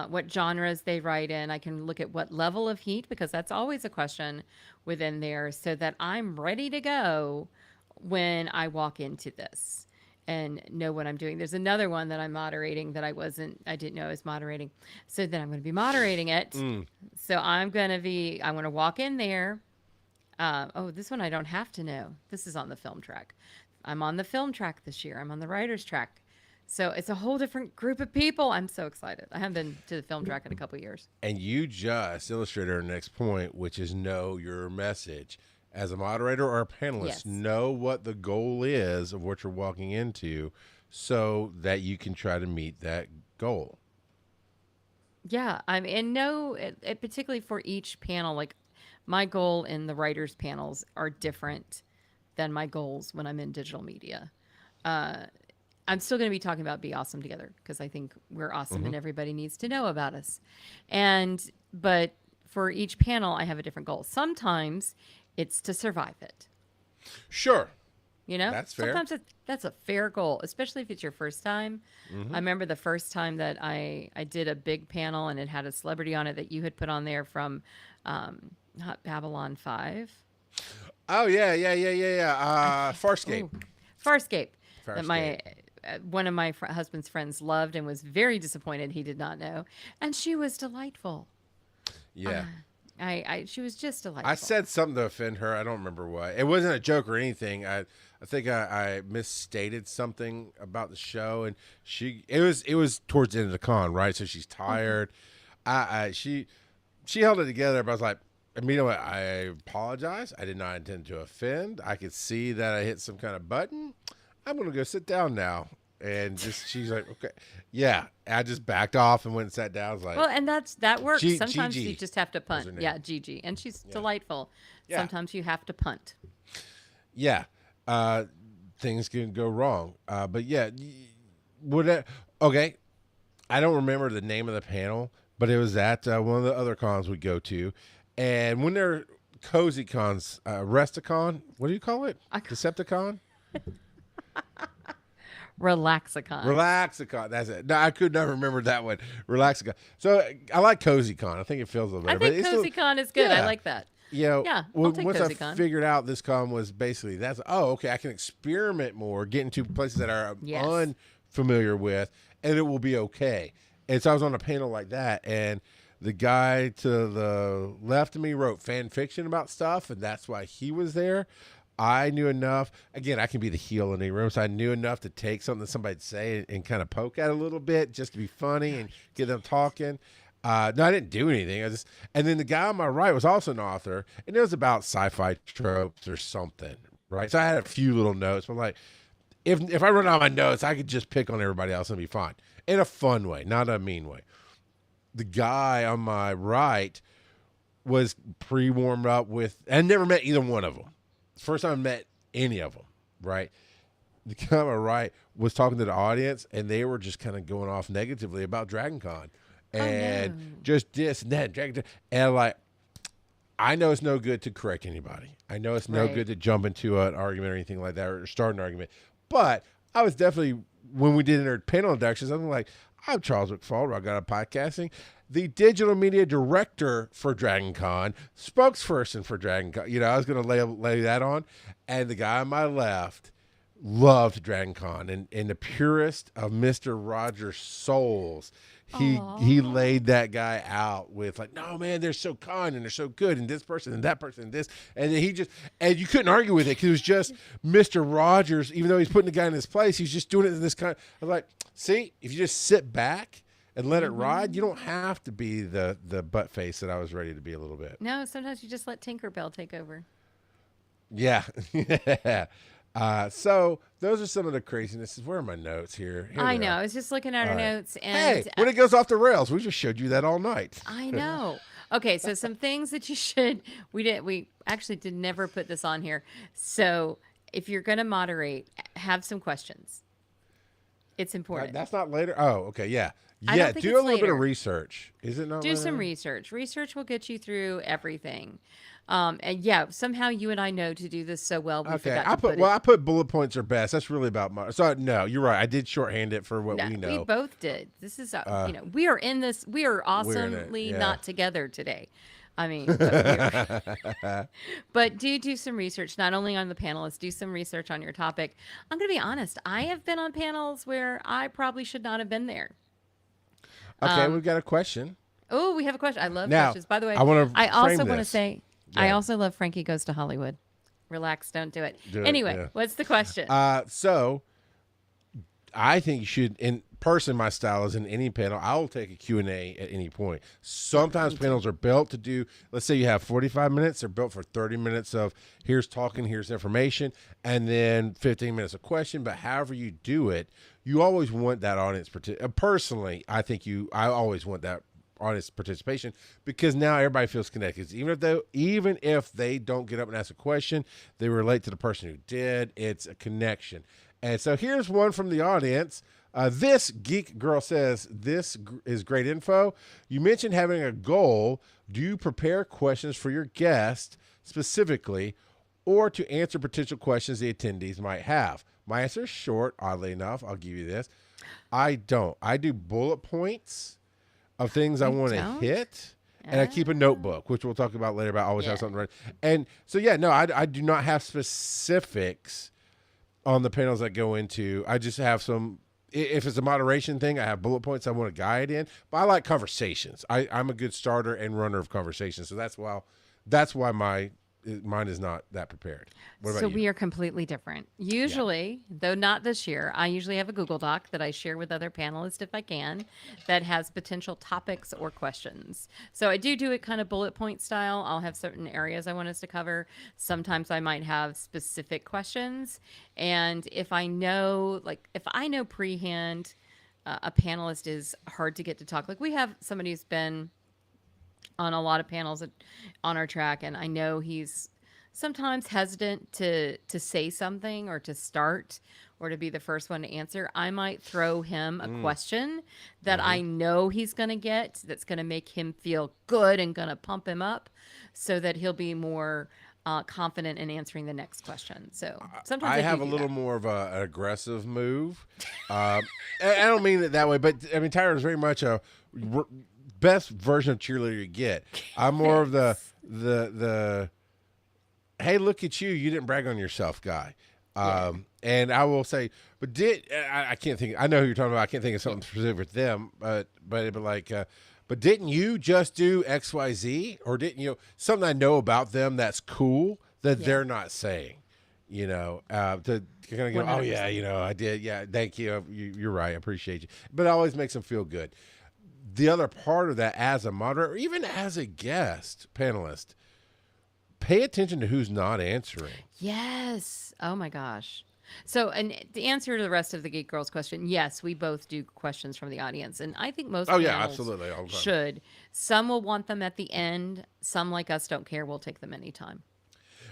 S2: what genres they write in. I can look at what level of heat, because that's always a question within there, so that I'm ready to go when I walk into this and know what I'm doing. There's another one that I'm moderating that I didn't know I was moderating. So then I'm going to be moderating it. So I'm going to walk in there. This one I don't have to know. This is on the film track. I'm on the film track this year. I'm on the writer's track. So it's a whole different group of people. I'm so excited. I haven't been to the film track in a couple of years.
S1: And you just illustrated our next point, which is know your message. As a moderator or a panelist, know what the goal is of what you're walking into so that you can try to meet that goal.
S2: Yeah. Particularly for each panel, like my goal in the writers panels are different than my goals when I'm in digital media. I'm still going to be talking about Be Awesome Together because I think we're awesome and everybody needs to know about us. But for each panel, I have a different goal. Sometimes it's to survive it.
S1: Sure.
S2: That's fair. Sometimes that's a fair goal, especially if it's your first time. I remember the first time that I did a big panel and it had a celebrity on it that you had put on there from not Babylon 5.
S1: Oh, yeah. Farscape.
S2: Ooh, Farscape. That one of my husband's friends loved and was very disappointed he did not know. And she was delightful.
S1: Yeah.
S2: She was just delightful.
S1: I said something to offend her. I don't remember what. It wasn't a joke or anything. I think I misstated something about the show, and it was towards the end of the con, right? So she's tired. she held it together, but I was like, immediately, I apologize. I did not intend to offend. I could see that I hit some kind of button. I'm going to go sit down now. And she's like, okay. Yeah. I just backed off and went and sat down. I was like,
S2: Well, and that works. Sometimes
S1: Gigi
S2: you just have to
S1: was
S2: punt.
S1: her name.
S2: Yeah, Gigi. And she's delightful.
S1: Yeah.
S2: Sometimes you have to punt.
S1: Yeah. Things can go wrong. But yeah, okay. I don't remember the name of the panel, but it was at one of the other cons we go to. And when they're cozy cons, Resticon, what do you call it? Decepticon?
S2: Relaxicon.
S1: That's it. No, I could not remember that one. Relaxicon. So I like CozyCon. I think it feels a little better.
S2: I think CozyCon is good.
S1: Yeah.
S2: I like that.
S1: You know,
S2: Yeah, I'll take
S1: once I
S2: CozyCon.
S1: figured out this con was basically okay, I can experiment more, get into places that are unfamiliar with, and it will be okay. And so I was on a panel like that, and the guy to the left of me wrote fan fiction about stuff, and that's why he was there. I knew enough. Again, I can be the heel in any room, so I knew enough to take something somebody'd say and kind of poke at it a little bit just to be funny and get them talking. No, I didn't do anything. And then the guy on my right was also an author, and it was about sci-fi tropes or something, right? So I had a few little notes. But I'm like, if I run out of my notes, I could just pick on everybody else and be fine in a fun way, not a mean way. The guy on my right was pre-warmed up with, and never met either one of them. First time I met any of them, right? The guy on my right was talking to the audience, and they were just kind of going off negatively about Dragon Con. And just this and that. And like, I know it's no good to correct anybody. I know it's no good to jump into an argument or anything like that or start an argument. But I was definitely, when we did our panel inductions, I'm like, I'm Charles McFall. I got a podcasting. The digital media director for Dragon Con, spokesperson for Dragon Con. You know, I was going to lay that on. And the guy on my left loved Dragon Con. And in the purest of Mr. Rogers' souls, he laid that guy out with like, no, man, they're so kind and they're so good, and this person and that person and this. And then and you couldn't argue with it because it was just Mr. Rogers, even though he's putting the guy in his place, he's just doing it in this kind. I was like, see, if you just sit back and let it ride, you don't have to be the butt face that I was ready to be a little bit.
S2: No, sometimes you just let Tinkerbell take over.
S1: Yeah. So those are some of the crazinesses. Where are my notes here?
S2: I know. I was just looking at our notes. And
S1: hey, when it goes off the rails, we just showed you that all night.
S2: I know. Okay, so some things that you should. We actually did never put this on here. So if you're going to moderate, have some questions. It's important.
S1: That's not later. Oh, okay, yeah.
S2: I don't think
S1: do
S2: it's
S1: a little bit
S2: later.
S1: of research. Is it not?
S2: Do
S1: later?
S2: some research. Research will get you through everything. And yeah, somehow you and I know to do this so well. We forgot to put it.
S1: I put bullet points are best. That's really about my. So no, you're right. I did shorthand it for what we know.
S2: We both did. This is we are in this. We are awesomely not together today. I mean, but do some research, not only on the panelists, do some research on your topic. I'm going to be honest. I have been on panels where I probably should not have been there.
S1: Okay, we've got a question.
S2: Oh, we have a question. I love
S1: Now,
S2: questions. By the way,
S1: I
S2: also want to say,
S1: Yeah.
S2: I also love Frankie Goes to Hollywood. Relax, don't do it. Anyway, what's the question?
S1: So I think you should, in person, my style is in any panel, I will take a Q&A at any point. Sometimes panels are built to do, let's say you have 45 minutes, they're built for 30 minutes of here's talking, here's information, and then 15 minutes of question. But however you do it, you always want that audience. Personally, I always want that audience participation, because now everybody feels connected. Even if they don't get up and ask a question, they relate to the person who did. It's a connection. And so here's one from the audience. This geek girl says, this is great info. You mentioned having a goal. Do you prepare questions for your guest specifically, or to answer potential questions the attendees might have? My answer is short, oddly enough. I'll give you this. I don't. I do bullet points of things I want to hit, and I keep a notebook, which we'll talk about later. About always have something ready. And so, I do not have specifics on the panels I go into. I just have some. If it's a moderation thing, I have bullet points I want to guide in. But I like conversations. I'm a good starter and runner of conversations, so that's why my mine is not that prepared. What about
S2: So
S1: you?
S2: we are completely different.
S1: Yeah.
S2: Usually, though not this year, I usually have a Google Doc that I share with other panelists if I can that has potential topics or questions. So I do it kind of bullet point style. I'll have certain areas I want us to cover. Sometimes I might have specific questions. And if I know, like, if I know prehand, a panelist is hard to get to talk. Like, we have somebody who's been on a lot of panels on our track, and I know he's sometimes hesitant to say something or to start or to be the first one to answer. I might throw him a question that
S1: Mm-hmm.
S2: I know he's going to get that's going to make him feel good and going to pump him up so that he'll be more confident in answering the next question. So sometimes
S1: I
S2: I
S1: have a
S2: do
S1: little
S2: that.
S1: more of an aggressive move. I don't mean it that way, but I mean Tyler is very much a r- best version of cheerleader you get. I'm more of
S2: Thanks.
S1: the hey, look at you, you didn't brag on yourself guy.
S2: Yeah.
S1: And I will say, but I can't think. I know who you're talking about. I can't think of
S2: Yeah.
S1: something specific with them, but like, but didn't you just do X Y Z, or didn't you something I know about them that's cool that
S2: Yeah.
S1: they're not saying? To kind of go, oh yeah,
S2: 100%.
S1: I did, yeah, thank you. You're right, I appreciate you. But it always makes them feel good. The other part of that, as a moderator, or even as a guest panelist, pay attention to who's not answering.
S2: Yes. Oh my gosh. So, and the answer to the rest of the Geek Girls question, yes, we both do questions from the audience. And I think most
S1: Oh yeah,
S2: panels
S1: absolutely, all the time.
S2: should. Some will want them at the end. Some, like us, don't care. We'll take them anytime.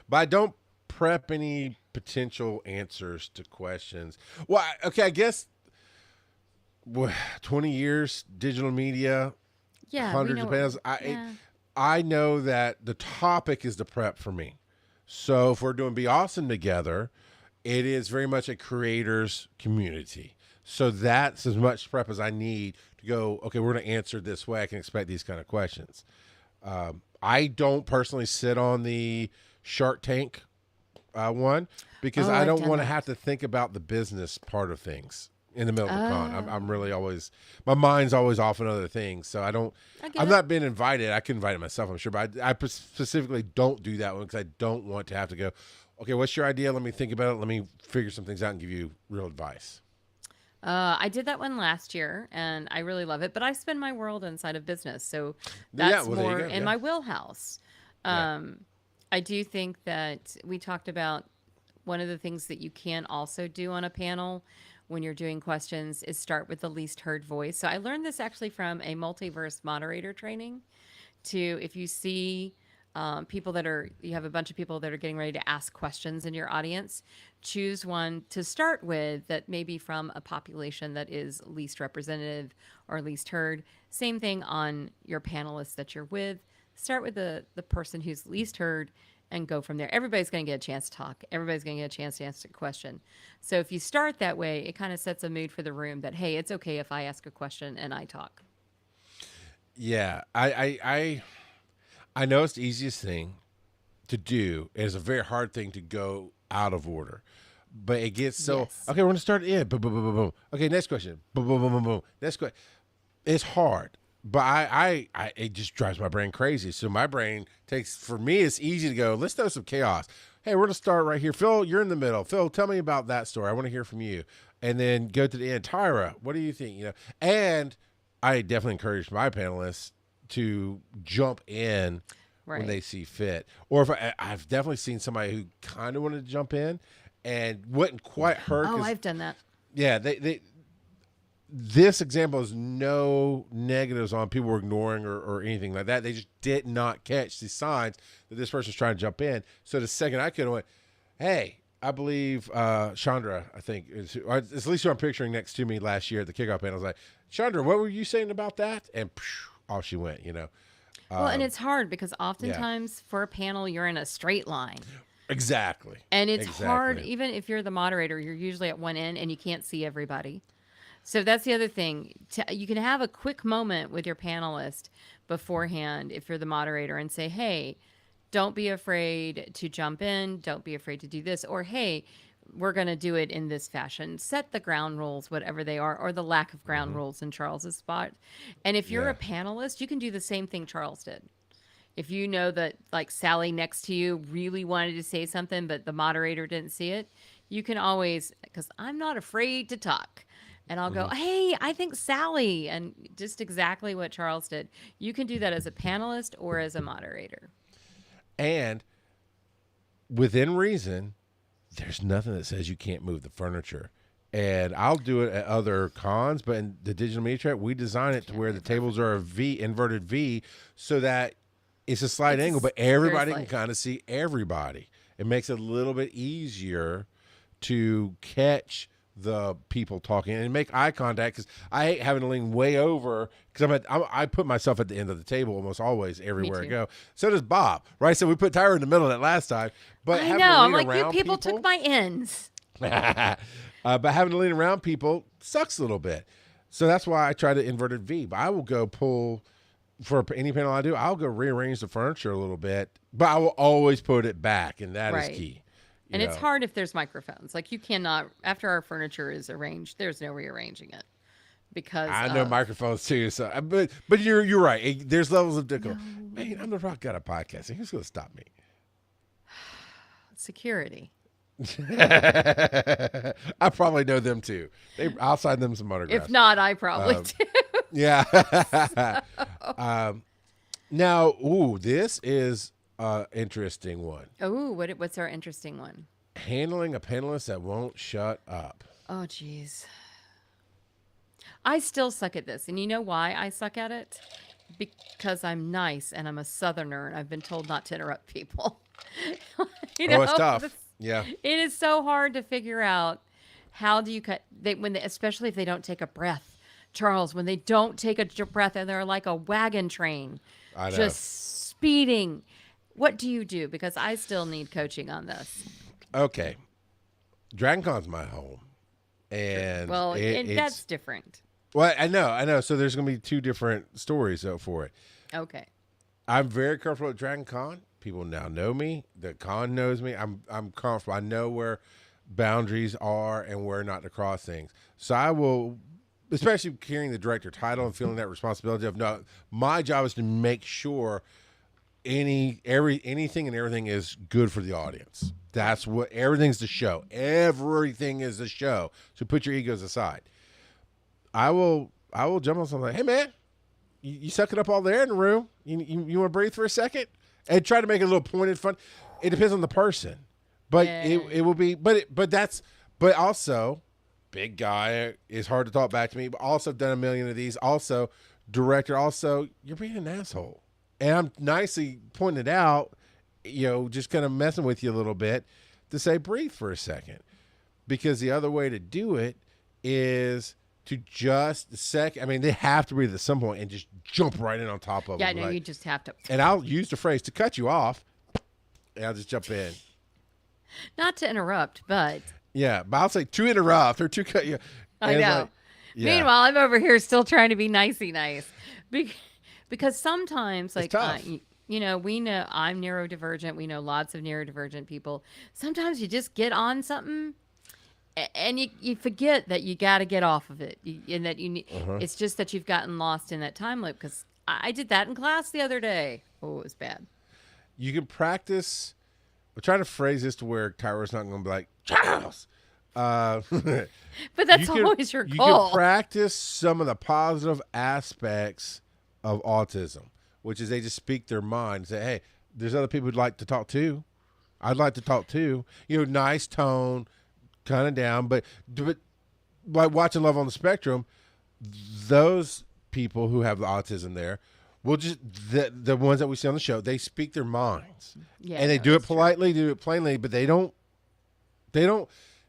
S1: But I don't prep any potential answers to questions. Well, okay, I guess 20 years digital media,
S2: Yeah, we
S1: hundreds of
S2: know.
S1: panels.
S2: Yeah.
S1: I know that the topic is the prep for me. So if we're doing Be Awesome together, it is very much a creators community. So that's as much prep as I need to go, okay, we're going to answer this way. I can expect these kind of questions. I don't personally sit on the Shark Tank one because
S2: Oh,
S1: I
S2: I've
S1: don't
S2: done
S1: want to
S2: that.
S1: have to think about the business part of things in the middle of the con. I'm
S2: Oh,
S1: really always, my mind's always off on other things. So
S2: I get
S1: I'm
S2: it.
S1: not being invited. I could invite it myself, I'm sure, but I specifically don't do that one because I don't want to have to go, okay, what's your idea? Let me think about it. Let me figure some things out and give you real advice.
S2: I did that one last year and I really love it, but I spend my world inside of business. So
S1: Yeah,
S2: that's
S1: well, there you
S2: more
S1: go.
S2: in
S1: Yeah.
S2: my wheelhouse.
S1: Yeah.
S2: Um, I do think that we talked about one of the things that you can also do on a panel when you're doing questions is start with the least heard voice. So I learned this actually from a multiverse moderator training to if you see people that are you have a bunch of people that are getting ready to ask questions in your audience, choose one to start with that may be from a population that is least representative or least heard. Same thing on your panelists that you're with, start with the person who's least heard and go from there. Everybody's going to get a chance to talk, everybody's going to get a chance to answer a question. So if you start that way, it kind of sets a mood for the room that hey, it's okay if I ask a question and I talk.
S1: Yeah. I know it's the easiest thing to do. It's a very hard thing to go out of order. But it gets so
S2: Yes.
S1: okay. We're gonna start in. Boom, boom, boom, boom, boom. Okay, next question. Boom, boom, boom, boom, boom. Next question. It's hard, but it just drives my brain crazy. So my brain takes for me. It's easy to go. Let's throw some chaos. Hey, we're gonna start right here. Phil, you're in the middle. Phil, tell me about that story. I want to hear from you. And then go to the end. Tyra, what do you think? And I definitely encourage my panelists to jump in when
S2: Right.
S1: they see fit. Or if I've definitely seen somebody who kind of wanted to jump in and wasn't quite heard
S2: Oh,
S1: because
S2: I've done that.
S1: yeah, they this example is no negatives on people were ignoring or anything like that. They just did not catch the signs that this person's trying to jump in. So the second I could have went, hey, I believe Chandra, I think, or at least who I'm picturing next to me last year at the kickoff panel. I was like, Chandra, what were you saying about that? And off she went.
S2: Well, and it's hard because
S1: Yeah,
S2: oftentimes for a panel, you're in a straight line.
S1: exactly.
S2: And it's hard,
S1: Exactly.
S2: even if you're the moderator, you're usually at one end and you can't see everybody. So that's the other thing. You can have a quick moment with your panelist beforehand if you're the moderator and say, hey, don't be afraid to jump in. Don't be afraid to do this. Or, hey, we're going to do it in this fashion. Set the ground rules, whatever they are, or the lack of ground rules in Charles's spot. And if you're
S1: Yeah.
S2: a panelist, you can do the same thing Charles did. If you know that like Sally next to you really wanted to say something, but the moderator didn't see it, you can always, because I'm not afraid to talk. And I'll go,
S1: Mhm.
S2: hey, I think Sally. And just exactly what Charles did. You can do that as a panelist or as a moderator.
S1: And within reason, there's nothing that says you can't move the furniture. And I'll do it at other cons, but in the digital media track, we design it to where the tables are a V, inverted V, so that it's a slight
S2: It's
S1: angle, but
S2: very
S1: everybody can
S2: slight.
S1: kind of see everybody. It makes it a little bit easier to catch the people talking and make eye contact, because I hate having to lean way over, because I put myself at the end of the table almost always
S2: Me
S1: everywhere I
S2: too.
S1: go. So does Bob, right? So we put Tyra in the middle of that last time, but
S2: I
S1: having to
S2: know. I'm
S1: lean
S2: like, you
S1: around
S2: people took
S1: people,
S2: my ends.
S1: but having to lean around people sucks a little bit. So that's why I try to inverted V. But I will go pull for any panel I do. I'll go rearrange the furniture a little bit, but I will always put it back, and that is
S2: Right.
S1: key. You
S2: And it's
S1: know,
S2: hard if there's microphones. Like you cannot, after our furniture is arranged, there's no rearranging it because
S1: I know
S2: of
S1: microphones too. So, but you're right. There's levels of difficulty.
S2: no
S1: Man, I'm the rock got a podcast. And who's going to stop me?
S2: security.
S1: I probably know them too. I'll sign them some
S2: If
S1: autographs.
S2: not, I probably
S1: Um,
S2: do.
S1: Yeah. um, now, this is an interesting one.
S2: Oh, what's our interesting one?
S1: Handling a panelist that won't shut up.
S2: Oh, geez. I still suck at this. And you know why I suck at it? Because I'm nice and I'm a southerner and I've been told not to interrupt people. you
S1: Oh, it's
S2: know,
S1: tough. Yeah.
S2: it is so hard to figure out how do you cut especially if they don't take a breath. Charles, when they don't take a breath and they're like a wagon train,
S1: I know.
S2: just speeding. What do you do? Because I still need coaching on this.
S1: Okay. DragonCon's my home. And
S2: Well, and
S1: it's
S2: that's different.
S1: well, I know. So there's going to be two different stories though for it.
S2: Okay.
S1: I'm very comfortable at Dragon Con. People now know me. The con knows me. I'm comfortable. I know where boundaries are and where not to cross things. So I will, especially carrying the director title and feeling that responsibility of no, my job is to make sure anything and everything is good for the audience. That's what everything's the show. Everything is the show. So put your egos aside. I will jump on something like, hey man, you sucking up all the air in the room. You want to breathe for a second? And try to make it a little pointed fun. It depends on the person. But
S2: Yeah.
S1: it will be but also big guy is hard to talk back to me, but also done a million of these. Also, director, also, you're being an asshole. And I'm nicely pointing it out, just kind of messing with you a little bit to say breathe for a second. Because the other way to do it is to just they have to breathe at some point and just jump right in on top of
S2: Yeah,
S1: them.
S2: no,
S1: Like,
S2: you just have to.
S1: and I'll use the phrase to cut you off, and I'll just jump in.
S2: Not to interrupt, but
S1: Yeah, but I'll say to interrupt or to cut you.
S2: I
S1: And it's
S2: know.
S1: like, yeah,
S2: Meanwhile, I'm over here still trying to be nicey nice. Because sometimes, like,
S1: tough.
S2: we know I'm neurodivergent. We know lots of neurodivergent people. Sometimes you just get on something and you forget that you got to get off of it. And that it's just that you've gotten lost in that time loop. Because I did that in class the other day. Oh, it was bad.
S1: you can practice. We're trying to phrase this to where Tyra's not going to be like, Charles.
S2: But that's always your
S1: You
S2: goal.
S1: can practice some of the positive aspects of autism, which is they just speak their mind and say, hey, there's other people who'd like to talk too. I'd like to talk too. Nice tone, kind of down. But like watching Love on the Spectrum, those people who have the autism there will just, the ones that we see on the show, they speak their minds.
S2: Yeah,
S1: and they
S2: no,
S1: do it
S2: that's true.
S1: politely, do it plainly, but they don't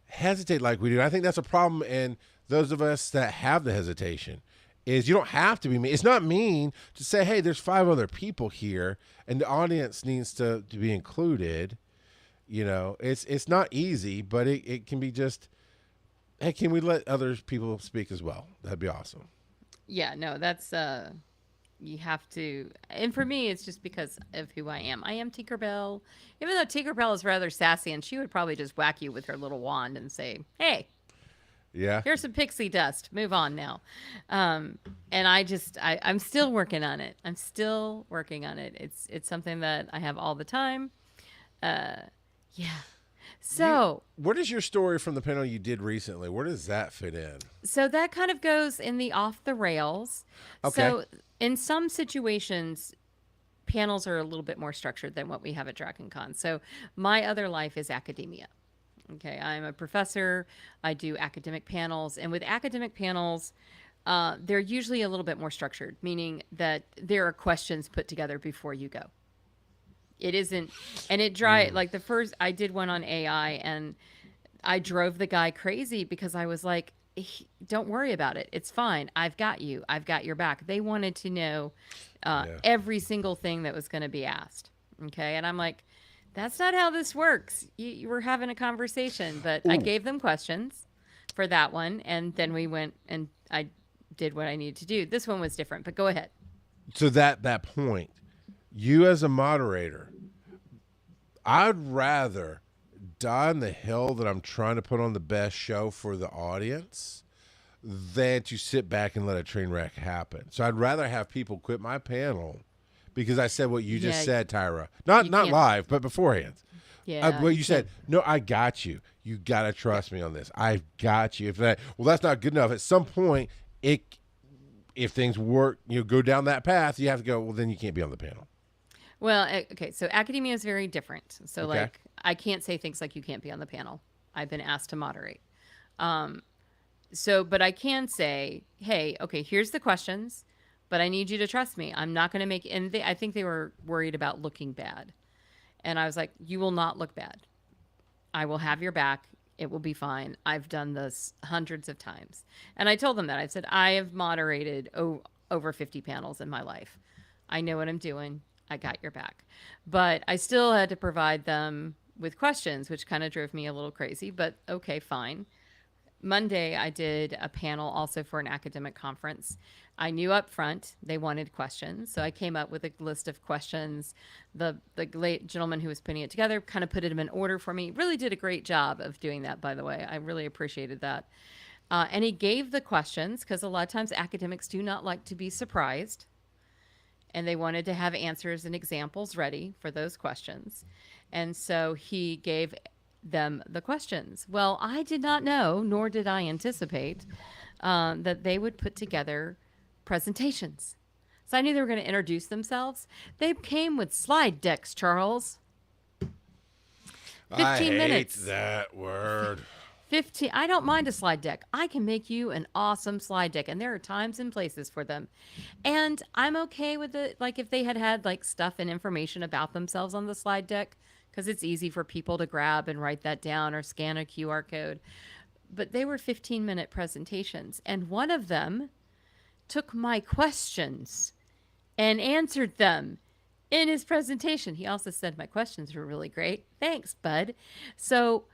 S1: hesitate like we do. I think that's a problem in those of us that have the hesitation is you don't have to be mean. It's not mean to say, hey, there's 5 other people here and the audience needs to be included. It's not easy, but it can be just, hey, can we let other people speak as well? That'd be awesome.
S2: Yeah, no, that's you have to, and for me it's just because of who I am. I am Tinkerbell. Even though Tinkerbell is rather sassy and she would probably just whack you with her little wand and say, hey.
S1: Yeah.
S2: Here's some pixie dust. Move on now. And I'm still working on it. I'm still working on it. It's something that I have all the time. Uh, yeah. So
S1: What is your story from the panel you did recently? Where does that fit in?
S2: so that kind of goes in the off the rails.
S1: Okay.
S2: So in some situations, panels are a little bit more structured than what we have at Dragon Con. So my other life is academia. Okay, I'm a professor. I do academic panels, and with academic panels, they're usually a little bit more structured, meaning that there are questions put together before you go. It isn't, and it dry like the first I did one on AI, and I drove the guy crazy because I was like, "Don't worry about it. It's fine. I've got you. I've got your back." They wanted to know
S1: Yeah.
S2: every single thing that was going to be asked. Okay, and I'm like, "That's not how this works. You were having a conversation," but I gave them questions for that one, and then we went and I did what I needed to do. This one was different, but go ahead.
S1: So that point, you as a moderator, I'd rather die on the hill that I'm trying to put on the best show for the audience than to sit back and let a train wreck happen. So I'd rather have people quit my panel because I said what you just
S2: Yeah,
S1: said, Tyra. Not
S2: can't-
S1: live, but beforehand.
S2: Yeah,
S1: What you said, no, I got you. You got to trust me on this. I've got you. If that, well, that's not good enough. At some point, if things work, go down that path, you have to go, well, then you can't be on the panel.
S2: Well, okay, so academia is very different. So,
S1: Okay.
S2: like, I can't say things like you can't be on the panel. I've been asked to moderate. But I can say, hey, okay, here's the questions, but I need you to trust me. I'm not going to make, and I think they were worried about looking bad. And I was like, you will not look bad. I will have your back. It will be fine. I've done this hundreds of times. And I told them that. I said, I have moderated over 50 panels in my life. I know what I'm doing. I got your back. But I still had to provide them with questions, which kind of drove me a little crazy, but okay, fine. Monday, I did a panel also for an academic conference. I knew up front they wanted questions, so I came up with a list of questions. The late gentleman who was putting it together kind of put them in order for me. Really did a great job of doing that, by the way. I really appreciated that. And he gave the questions because a lot of times academics do not like to be surprised, and they wanted to have answers and examples ready for those questions. And so he gave them the questions. Well, I did not know, nor did I anticipate, that they would put together presentations. So I knew they were going to introduce themselves. They came with slide decks, Charles. 15
S1: I hate
S2: minutes.
S1: that word.
S2: 15. I don't mind a slide deck. I can make you an awesome slide deck, and there are times and places for them. And I'm okay with it. Like if they had like stuff and information about themselves on the slide deck, because it's easy for people to grab and write that down or scan a QR code. But they were 15-minute presentations, and one of them took my questions and answered them in his presentation. He also said my questions were really great. Thanks, bud. So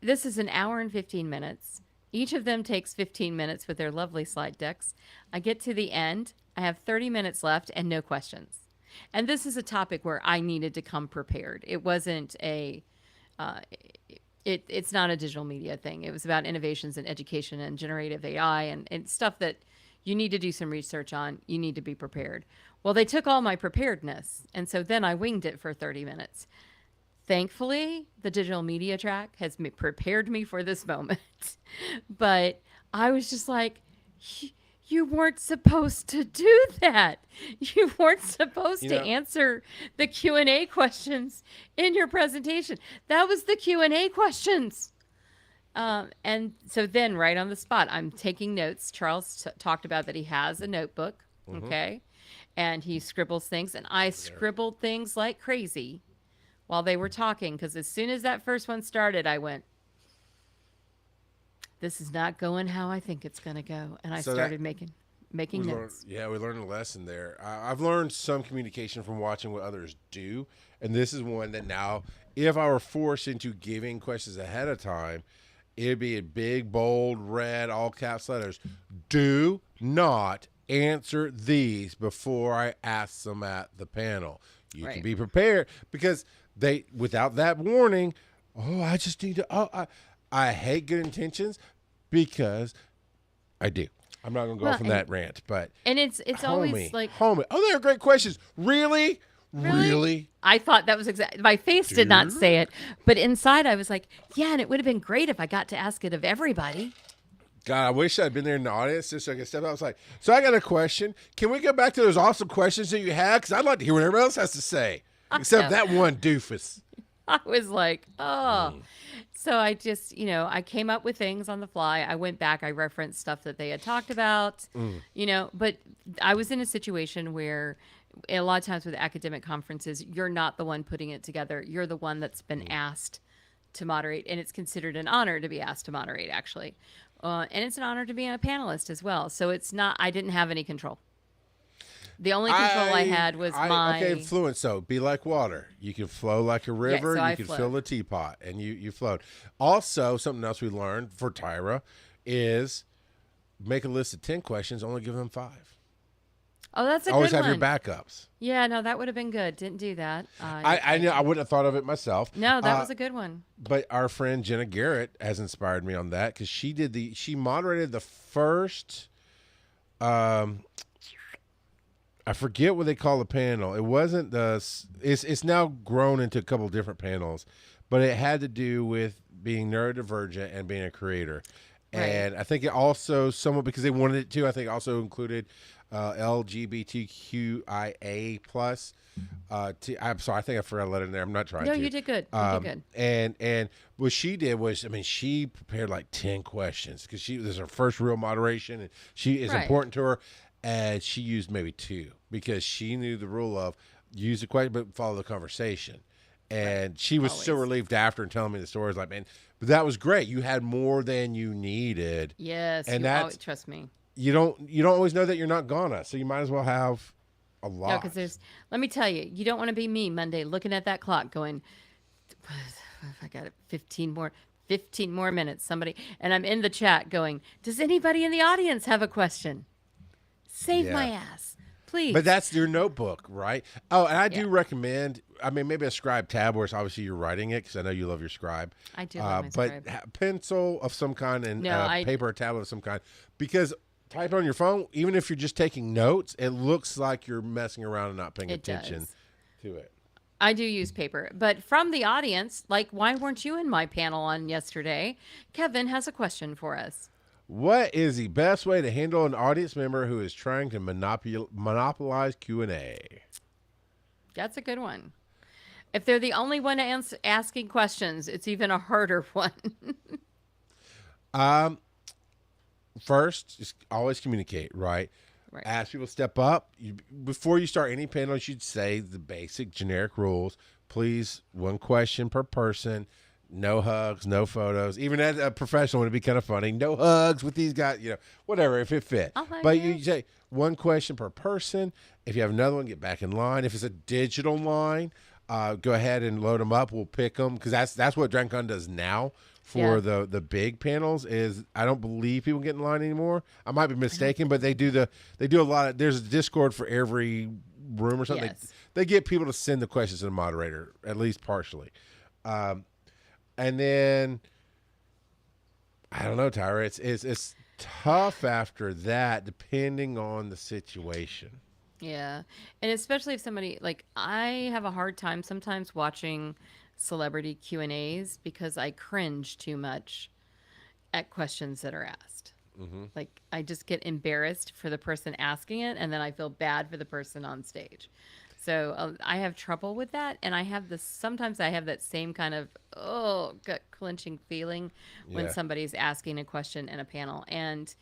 S2: this is an hour and 15 minutes. Each of them takes 15 minutes with their lovely slide decks. I get to the end. I have 30 minutes left and no questions. And this is a topic where I needed to come prepared. It wasn't it's not a digital media thing. It was about innovations in education and generative AI and stuff that you need to do some research on. You need to be prepared. Well, they took all my preparedness. And so then I winged it for 30 minutes. Thankfully, the digital media track has prepared me for this moment. But I was just like, you weren't supposed to do that. You weren't supposed to answer the Q&A questions in your presentation. That was the Q&A questions. And so then right on the spot, I'm taking notes. Charles talked about that he has a notebook, okay? And he scribbles things, and I scribbled things like crazy while they were talking, because as soon as that first one started, I went, this is not going how I think it's going to go. And I started making notes.
S1: We learned a lesson there. I've learned some communication from watching what others do. And this is one that now, if I were forced into giving questions ahead of time, it'd be in big, bold, red, all caps letters. Do not answer these before I ask them at the panel. You can be prepared, because without that warning, I just need to, I hate good intentions, because I do. I'm not going to go
S2: Well,
S1: off on that rant, but
S2: and it's always
S1: homie,
S2: like,
S1: homie. Oh, they're great questions. Really? Really?
S2: I thought that was exactly. My face did not say it, but inside I was like, yeah, and it would have been great if I got to ask it of everybody.
S1: God, I wish I'd been there in the audience just so I could step out. I was like, so I got a question. Can we go back to those awesome questions that you had? Because I'd like to hear what everybody else has to say, except that one doofus.
S2: I was like, oh. So I just, I came up with things on the fly. I went back, I referenced stuff that they had talked about, but I was in a situation where a lot of times with academic conferences, you're not the one putting it together. You're the one that's been asked to moderate, and it's considered an honor to be asked to moderate, actually. And it's an honor to be a panelist as well. So it's not, I didn't have any control. The only control I had was
S1: Okay, fluent. So be like water. You can flow like a river.
S2: so
S1: you
S2: I
S1: can
S2: flowed.
S1: fill a teapot, and you float. Also, something else we learned for Tyra is make a list of 10 questions. Only give them 5.
S2: Oh, that's a
S1: Always
S2: good
S1: have
S2: one.
S1: your backups.
S2: Yeah, no, that would have been good. Didn't do that.
S1: I know I wouldn't have thought of it myself.
S2: No, that was a good one.
S1: But our friend Jenna Garrett has inspired me on that because she moderated the first. I forget what they call the panel. It wasn't the. It's now grown into a couple of different panels, but it had to do with being neurodivergent and being a creator.
S2: Right.
S1: And I think it also somewhat because they wanted it to. I think also included LGBTQIA plus. I'm sorry, I think I forgot to let it in there. I'm not trying to.
S2: No, you did good. You did good.
S1: And what she did was, I mean, she prepared like 10 questions because this is her first real moderation, and she is important to her. And she used maybe 2 because she knew the rule of use the question but follow the conversation. And she was so relieved after and telling me the stories, like, man, but that was great. You had more than you needed.
S2: Yes,
S1: and
S2: trust me.
S1: You don't always know that you're not gonna, so you might as well have a lot.
S2: No, because let me tell you, you don't want to be me Monday looking at that clock going, I got it, 15 more minutes. Somebody, and I'm in the chat going, does anybody in the audience have a question? Save my ass, please.
S1: But that's your notebook, right? Oh, and I do recommend, I mean, maybe a scribe tab where it's obviously you're writing it because I know you love your scribe.
S2: I do love my scribe.
S1: But pencil of some kind and paper or tablet of some kind, because type on your phone, even if you're just taking notes, it looks like you're messing around and not paying attention to it.
S2: I do use paper, but from the audience, like, why weren't you in my panel on yesterday? Kevin has a question for us.
S1: What is the best way to handle an audience member who is trying to monopolize Q&A?
S2: That's a good one. If they're the only one asking questions, it's even a harder one.
S1: First, just always communicate, right? Ask people to step up. Before you start any panel, you should say the basic generic rules. Please, 1 question per person. No hugs, no photos. Even as a professional, it'd be kind of funny. No hugs with these guys, whatever, if it fit. But you say 1 question per person. If you have another one, get back in line. If it's a digital line, go ahead and load them up. We'll pick them because that's what DragonCon does now for the big panels. Is I don't believe people get in line anymore. I might be mistaken, but they do a lot of. There's a Discord for every room or something.
S2: Yes.
S1: They get people to send the questions to the moderator, at least partially. And then I don't know, Tyra. It's tough after that, depending on the situation.
S2: Yeah, and especially if somebody like I have a hard time sometimes watching celebrity Q&As because I cringe too much at questions that are asked. Mm-hmm. Like I just get embarrassed for the person asking it, and then I feel bad for the person on stage. So I have trouble with that, and sometimes I have that same kind of gut clenching feeling when somebody's asking a question in a panel, and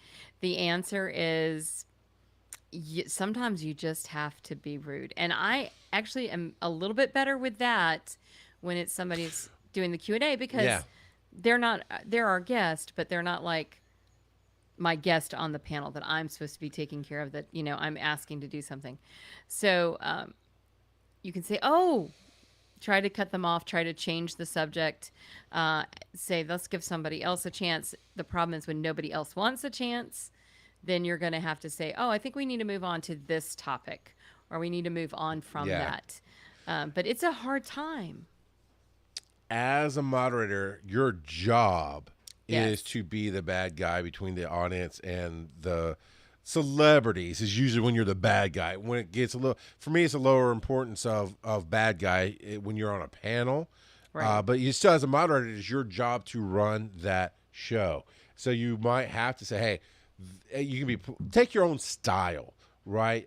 S2: the answer is sometimes you just have to be rude. And I actually am a little bit better with that when it's somebody's doing the Q&A because they're our guest, but they're not like my guest on the panel that I'm supposed to be taking care of, that I'm asking to do something. So you can say, try to cut them off, try to change the subject, say, let's give somebody else a chance. The problem is when nobody else wants a chance, then you're going to have to say, I think we need to move on to this topic, or we need to move on from that. But it's a hard time.
S1: As a moderator, your job is to be the bad guy between the audience and the celebrities. Is usually when you're the bad guy. When it gets a little, for me, it's a lower importance of bad guy when you're on a panel.
S2: Right.
S1: But you still, as a moderator, it is your job to run that show. So you might have to say, hey, you can be take your own style, right?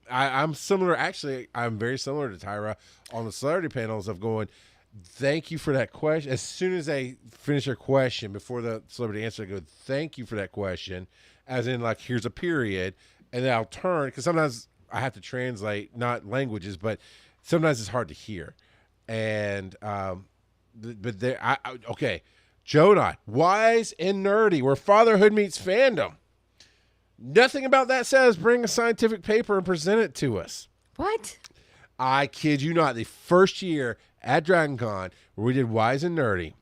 S1: I'm similar. Actually, I'm very similar to Tyra on the celebrity panels of going, thank you for that question. As soon as they finish their question, before the celebrity answer, I go, thank you for that question. As in, like, here's a period. And then I'll turn, because sometimes I have to translate, not languages, but sometimes it's hard to hear. And, but there, okay. Joe and I, wise and nerdy, where fatherhood meets fandom. Nothing about that says bring a scientific paper and present it to us.
S2: What?
S1: I kid you not. The first year at DragonCon where we did Wise and Nerdy,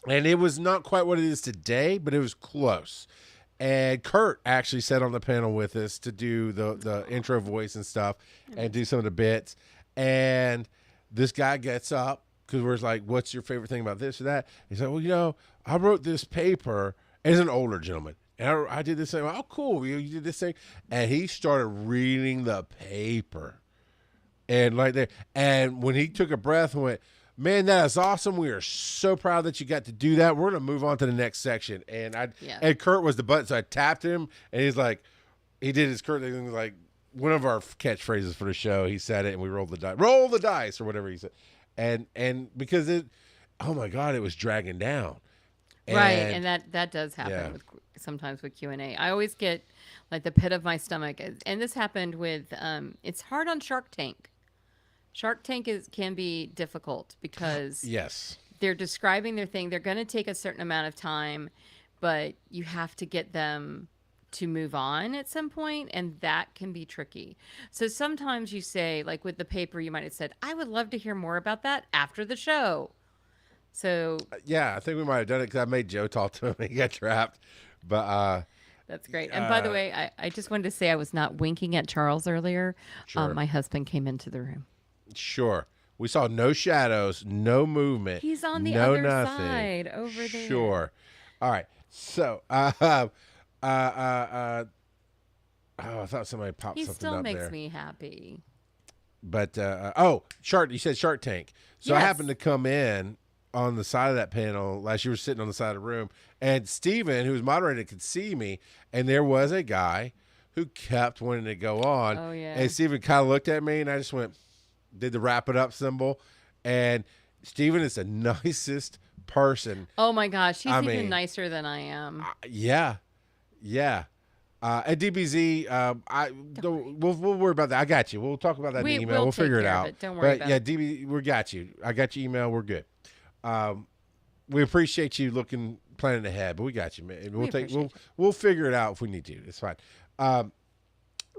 S1: and it was not quite what it is today, but it was close. And Kurt actually sat on the panel with us to do the intro voice and stuff and do some of the bits. And this guy gets up because we're like, what's your favorite thing about this or that? He's like, well, I wrote this paper as an older gentleman. And I did this thing. Oh, cool. You did this thing. And he started reading the paper. And like there. And when he took a breath and went, man, that is awesome. We are so proud that you got to do that. We're going to move on to the next section. And and Kurt was the button. So I tapped him. And he's like, he did his Kurt thing. Like one of our catchphrases for the show. He said it and we rolled the dice. Roll the dice or whatever he said. And because oh my God, it was dragging down.
S2: Right, and that does happen sometimes with Q&A. I always get like the pit of my stomach, and this happened with. It's hard on Shark Tank. Shark Tank can be difficult because
S1: yes,
S2: they're describing their thing. They're going to take a certain amount of time, but you have to get them to move on at some point, and that can be tricky. So sometimes you say, like with the paper, you might have said, "I would love to hear more about that after the show." So
S1: yeah, I think we might have done it because I made Joe talk to him and he got trapped. But
S2: that's great. And by the way, I just wanted to say I was not winking at Charles earlier.
S1: Sure.
S2: My husband came into the room.
S1: Sure. We saw no shadows, no movement.
S2: He's on the
S1: no
S2: other
S1: nothing.
S2: side over there.
S1: Sure. All right. So, oh, I thought somebody popped
S2: He
S1: something
S2: still
S1: up
S2: makes
S1: there.
S2: me happy.
S1: But Shark. You said Shark Tank. So I
S2: Yes.
S1: happened to come in on the side of that panel last. You were sitting on the side of the room, and Steven, who was moderating, could see me, and there was a guy who kept wanting to go on.
S2: Oh, yeah.
S1: And Steven kind of looked at me, and I just did the wrap it up symbol, and Steven is the nicest person.
S2: Oh my gosh, he's
S1: I
S2: even
S1: mean,
S2: nicer than I am.
S1: Yeah. At DBZ, we'll worry about that. I got you. We'll talk about that in the email. We'll figure it out.
S2: Don't worry about it.
S1: DBZ, we got you. I got your email. We're good. We appreciate you planning ahead, but we got you, man. We'll figure it out if we need to. It's fine.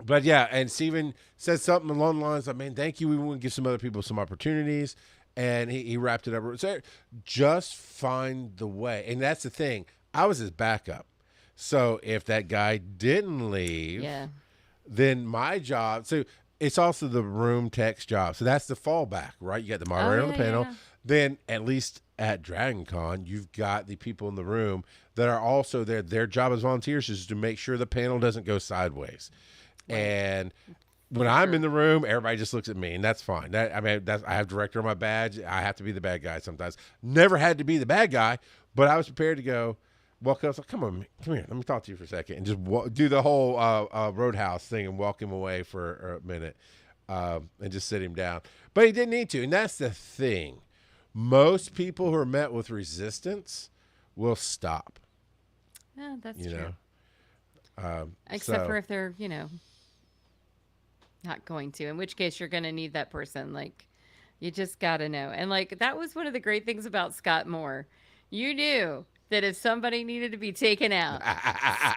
S1: But yeah, and Steven said something along the lines of, man, thank you. We want to give some other people some opportunities. And he wrapped it up. So just find the way. And that's the thing. I was his backup. So if that guy didn't leave, then my job. So it's also the room tech's job. So that's the fallback, right? You got the moderator on the panel. Yeah. Then at least at DragonCon, you've got the people in the room that are also there. Their job as volunteers is to make sure the panel doesn't go sideways. Right. And when I'm in the room, everybody just looks at me, and that's fine. I have director on my badge. I have to be the bad guy sometimes. Never had to be the bad guy, but I was prepared to go. Walk up, come here. Let me talk to you for a second, and just do the whole Roadhouse thing and walk him away for a minute, and just sit him down. But he didn't need to, and that's the thing. Most people who are met with resistance will stop.
S2: Yeah, that's true.
S1: Except
S2: for if they're, not going to, in which case you're going to need that person. Like, you just got to know. And like, that was one of the great things about Scott Moore. You knew that if somebody needed to be taken out,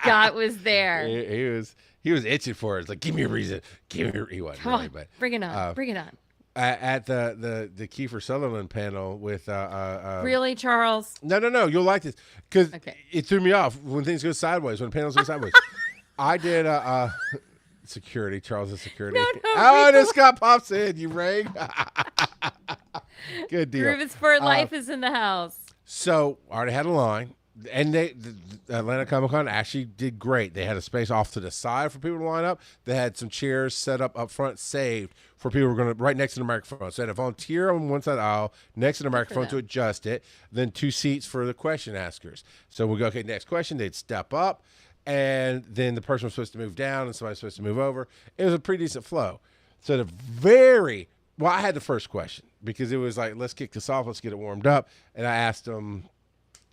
S2: Scott was there.
S1: He was itching for it. It's like, give me a reason. He wasn't.
S2: Come on, but bring it on. Bring it on.
S1: At the Kiefer Sutherland panel with
S2: really, Charles?
S1: No, you'll like this because it threw me off when things go sideways, when panels go sideways. I did security. Charles is security.
S2: No,
S1: and Scott pops in. You rang. Good deal.
S2: Groove Sport Life is in the house.
S1: So I already had a line, and the Atlanta Comic Con actually did great. They had a space off to the side for people to line up. They had some chairs set up front, saved for people who were going to right next to the microphone. So they had a volunteer on one side of the aisle next to the microphone to adjust it. Then 2 seats for the question askers. So we go, okay, next question. They'd step up, and then the person was supposed to move down, and somebody was supposed to move over. It was a pretty decent flow. So I had the first question because it was like, let's kick this off, let's get it warmed up, and I asked them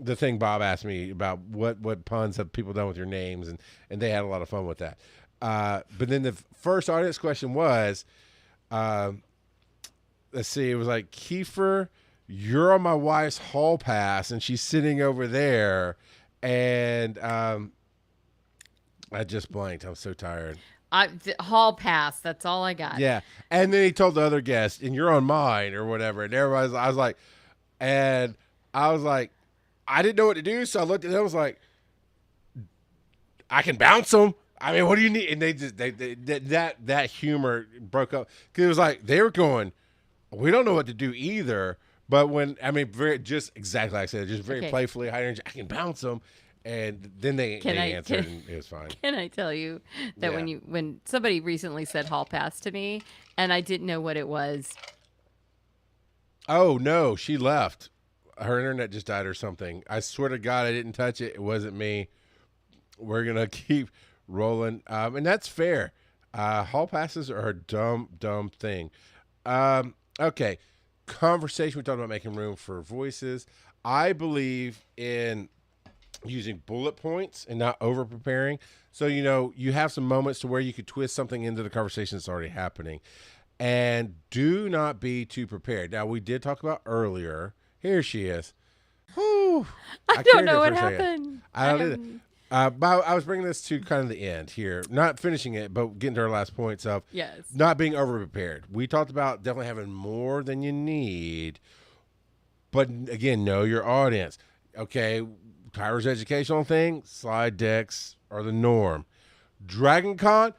S1: the thing Bob asked me about what puns have people done with your names, and they had a lot of fun with that. But then the first audience question was, let's see, it was like, Kiefer, you're on my wife's hall pass, and she's sitting over there, and I just blanked. I'm so tired.
S2: Hall pass. That's all I got.
S1: Yeah, and then he told the other guest, and you're on mine or whatever, and everybody's. I was like. I didn't know what to do, so I looked at them. I was like, I can bounce them. I mean, what do you need? And that humor broke up because it was like they were going, we don't know what to do either. But just exactly like I said, just very playfully, high energy. I can bounce them, and then they answered, and it was fine.
S2: Can I tell you that when somebody recently said hall pass to me, and I didn't know what it was.
S1: Oh no, she left. Her internet just died or something. I swear to God, I didn't touch it. It wasn't me. We're going to keep rolling. And that's fair. Hall passes are a dumb thing. Okay. Conversation. We talked about making room for voices. I believe in using bullet points and not over preparing. So, you have some moments to where you could twist something into the conversation that's already happening. And do not be too prepared. Now, we did talk about earlier. Here she is. Whew.
S2: I don't know what happened.
S1: I don't either. But I was bringing this to kind of the end here. Not finishing it, but getting to our last points of not being over-prepared. We talked about definitely having more than you need. But, again, know your audience. Okay, Tyler's educational thing, slide decks are the norm. Dragon Con,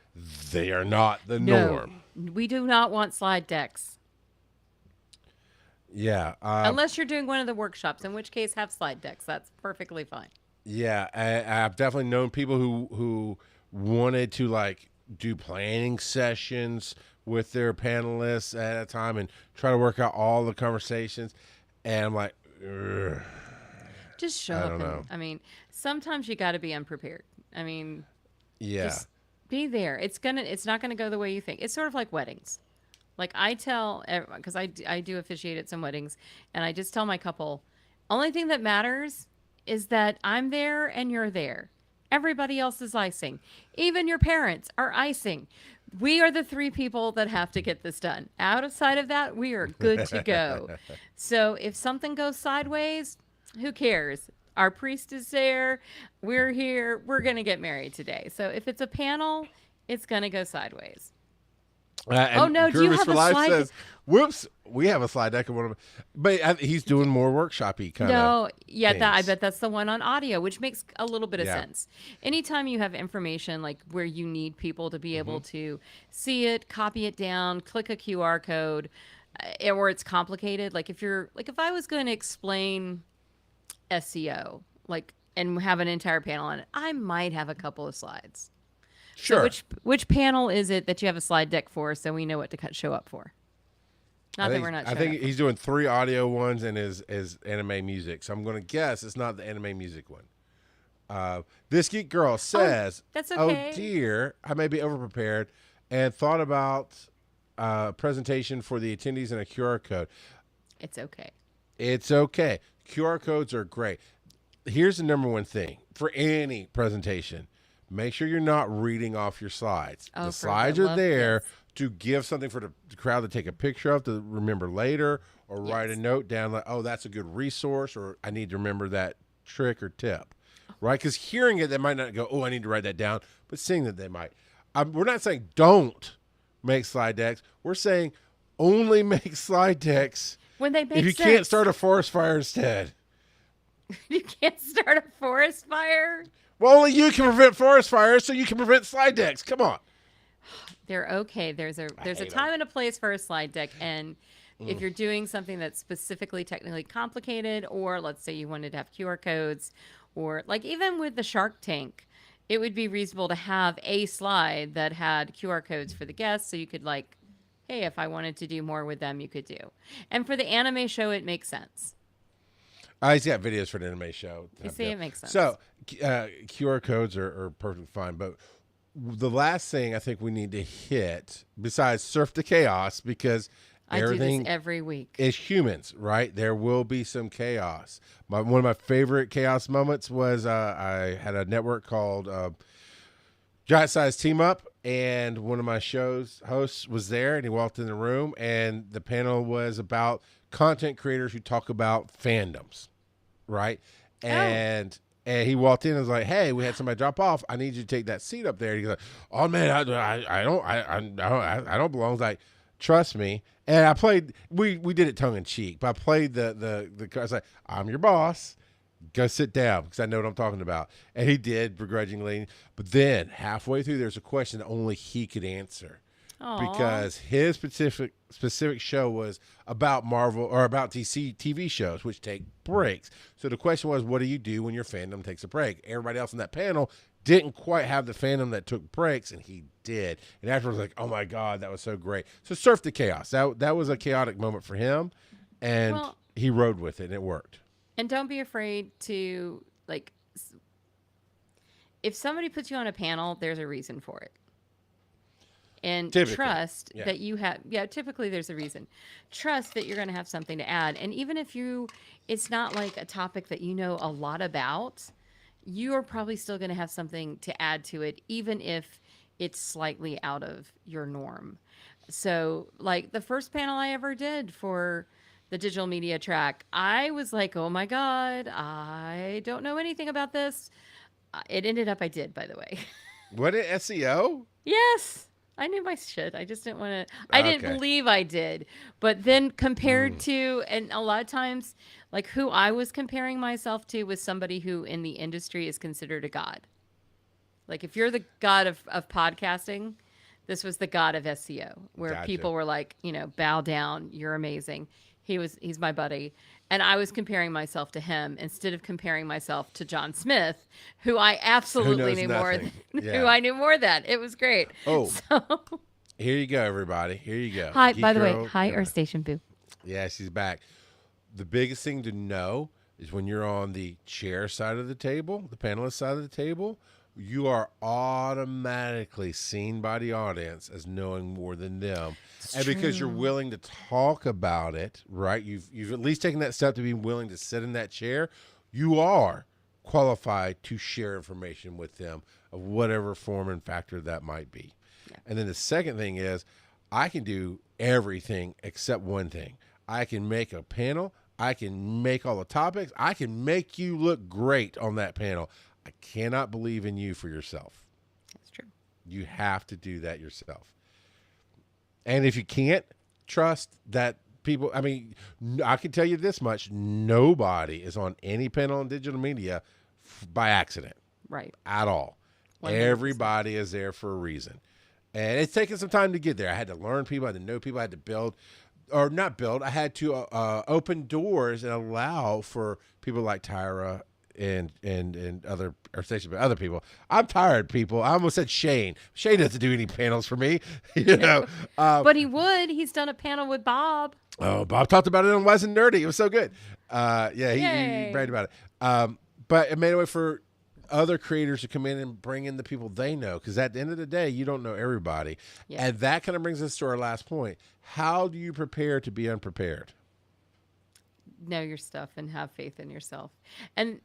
S1: they are not the norm.
S2: We do not want slide decks.
S1: Yeah.
S2: Unless you're doing one of the workshops, in which case have slide decks. That's perfectly fine.
S1: Yeah. I've definitely known people who wanted to do planning sessions with their panelists at a time and try to work out all the conversations. And I'm like, ugh.
S2: Just show up. I don't know. I mean, sometimes you got to be unprepared. I mean, just be there. It's not going to go the way you think. It's sort of like weddings. Like I tell, because I do officiate at some weddings, and I just tell my couple, only thing that matters is that I'm there and you're there. Everybody else is icing. Even your parents are icing. We are the 3 people that have to get this done. Outside of that, we are good to go. So if something goes sideways, who cares? Our priest is there. We're here. We're going to get married today. So if it's a panel, it's going to go sideways.
S1: Oh no!
S2: Do you have a slide?
S1: Says, "Whoops, we have a slide deck in one of them." But he's doing more workshopy kind of.
S2: No, I bet that's the one on audio, which makes a little bit of sense. Anytime you have information like where you need people to be able to see it, copy it down, click a QR code, or it's complicated. Like if I was going to explain SEO, and have an entire panel on it, I might have a couple of slides.
S1: Sure.
S2: So which panel is it that you have a slide deck for, so we know what to show up for? Not that we're not.
S1: I think he's doing 3 audio ones and his anime music. So I'm going to guess it's not the anime music one. This geek girl says,
S2: "That's okay.
S1: Oh dear, I may be overprepared and thought about presentation for the attendees and a QR code.
S2: It's okay.
S1: It's okay. QR codes are great. Here's the number one thing for any presentation." Make sure you're not reading off your slides. The slides are there to give something for the crowd to take a picture of, to remember later, or write a note down like, oh, that's a good resource, or I need to remember that trick or tip, right? Because hearing it, they might not go, oh, I need to write that down, but seeing that they might. We're not saying don't make slide decks. We're saying only make slide decks
S2: when they make
S1: if you can't start a forest fire instead.
S2: You can't start a forest fire?
S1: Well, only you can prevent forest fires, so you can prevent slide decks. Come on.
S2: They're okay. There's a time and a place for a slide deck, and if you're doing something that's specifically technically complicated, or let's say you wanted to have QR codes, Or like even with the Shark Tank, it would be reasonable to have a slide that had QR codes for the guests so you could like, hey, if I wanted to do more with them, you could do. And for the anime show, it makes sense.
S1: He's got videos for the anime show.
S2: You see, it makes sense.
S1: So QR codes are perfectly fine, but the last thing I think we need to hit, besides surf the chaos, because
S2: I do
S1: everything
S2: this every week.
S1: is humans, right? There will be some chaos. One of my favorite chaos moments was I had a network called Giant Size Team Up, and one of my show's hosts was there, and he walked in the room, and the panel was about content creators who talk about fandoms, right? And he walked in and was like, "Hey, we had somebody drop off. I need you to take that seat up there." And he's like, "Oh man, I don't belong." I was like, "Trust me." And I played. We did it tongue in cheek, but I played the. I was like, "I'm your boss. Go sit down," because I know what I'm talking about. And he did begrudgingly. But then halfway through, there's a question that only he could answer.
S2: Aw.
S1: Because his specific show was about Marvel or about DC TV shows, which take breaks. So the question was, what do you do when your fandom takes a break? Everybody else in that panel didn't quite have the fandom that took breaks, and he did. And afterwards, like, oh my God, that was so great. So surf the chaos. That was a chaotic moment for him, and he rode with it, and it worked.
S2: And don't be afraid to, like, if somebody puts you on a panel, there's a reason for it. And
S1: Typically,
S2: trust that you have, typically there's a reason. Trust that you're going to have something to add. And even if it's not like a topic that you know a lot about, you are probably still going to have something to add to it, even if it's slightly out of your norm. So, like the first panel I ever did for the digital media track, I was like, oh my God, I don't know anything about this. It ended up I did, by the way.
S1: What, SEO?
S2: Yes. I knew my shit. I just didn't want to. I didn't believe I did. But then compared to, and a lot of times, like who I was comparing myself to was somebody who in the industry is considered a god. Like if you're the god of podcasting, this was the god of SEO, where people were like, bow down. You're amazing. He's my buddy. And I was comparing myself to him instead of comparing myself to John Smith, who I absolutely knew more than who I knew more than. It was great.
S1: Oh, so. Here you go, everybody. Here you go.
S2: Hi, by the way, hi, Earth Station Boo.
S1: Yeah, she's back. The biggest thing to know is when you're on the chair side of the table, the panelist side of the table, you are automatically seen by the audience as knowing more than them. And because you're willing to talk about it, right? You've at least taken that step to be willing to sit in that chair. You are qualified to share information with them of whatever form and factor that might be. Yeah. And then the second thing is I can do everything except one thing. I can make a panel. I can make all the topics. I can make you look great on that panel. I cannot believe in you for yourself.
S2: That's true.
S1: You have to do that yourself. And if you can't, trust that people, I mean, I can tell you this much. Nobody is on any panel in digital media by accident.
S2: Right.
S1: At all. 100%. Everybody is there for a reason. And it's taken some time to get there. I had to learn people. I had to know people. I had to build, or not build. I had to open doors and allow for people like Tyra and other stations, but other people. I'm tired, people. I almost said Shane. Shane doesn't do any panels for me,
S2: but he would. He's done a panel with Bob.
S1: Oh, Bob talked about it on Wise and Nerdy. It was so good. He bragged about it. But it made a way for other creators to come in and bring in the people they know, because at the end of the day, you don't know everybody. Yeah. And that kind of brings us to our last point. How do you prepare to be unprepared?
S2: Know your stuff and have faith in yourself. And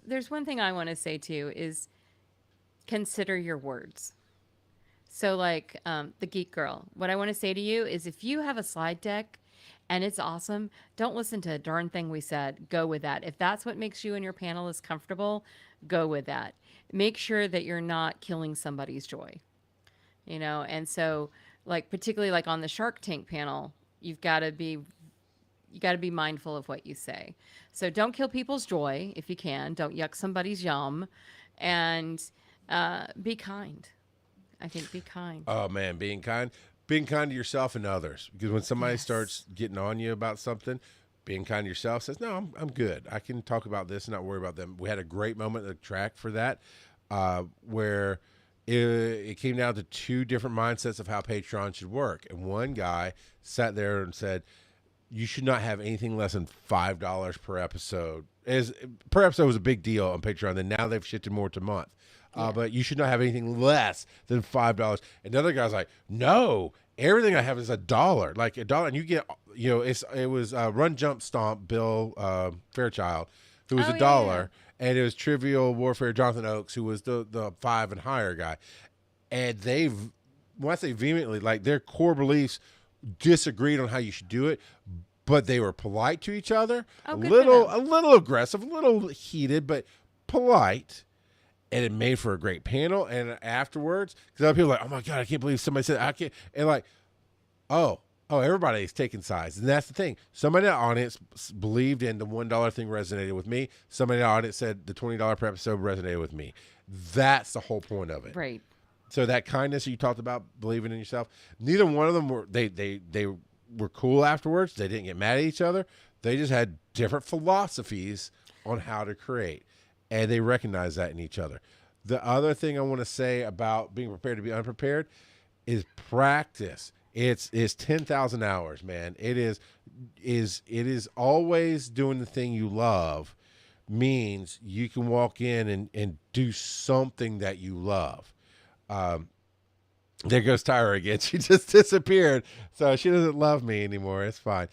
S2: there's one thing I want to say too is consider your words. So like the Geek Girl, what I want to say to you is if you have a slide deck and it's awesome, don't listen to a darn thing we said. Go with that. If that's what makes you and your panelists comfortable, go with that. Make sure that you're not killing somebody's joy. And so like particularly like on the Shark Tank panel, you got to be mindful of what you say. So don't kill people's joy if you can. Don't yuck somebody's yum, and be kind. I think be kind.
S1: Oh man, being kind to yourself and others. Because when somebody starts getting on you about something, Being kind to yourself says, no, I'm good. I can talk about this and not worry about them. We had a great moment at the track for that, where it came down to two different mindsets of how Patreon should work. And one guy sat there and said, you should not have anything less than $5 per episode. Per episode was a big deal on Patreon. Then now they've shifted more to month. But you should not have anything less than $5. And the other guy's like, no, everything I have is $1, like $1. And you get, it was Run Jump Stomp, Bill Fairchild, who was $1. And it was Trivial Warfare, Jonathan Oakes, who was the 5 and higher guy. And when I say vehemently, like their core beliefs disagreed on how you should do it, but they were polite to each other, a little aggressive, a little heated, but polite. And it made for a great panel. And afterwards, because other people are like, oh my God, I can't believe somebody said I can't. And like, oh, everybody's taking sides. And that's the thing. Somebody in the audience believed in the $1 thing resonated with me. Somebody in the audience said the $20 per episode resonated with me. That's the whole point of it.
S2: Right.
S1: So that kindness you talked about, believing in yourself, neither one of them they were cool afterwards. They didn't get mad at each other. They just had different philosophies on how to create. And they recognize that in each other. The other thing I want to say about being prepared to be unprepared is practice. It's 10,000 hours, man. It is always doing the thing you love means you can walk in and do something that you love. There goes Tyra again. She just disappeared. So she doesn't love me anymore. It's fine.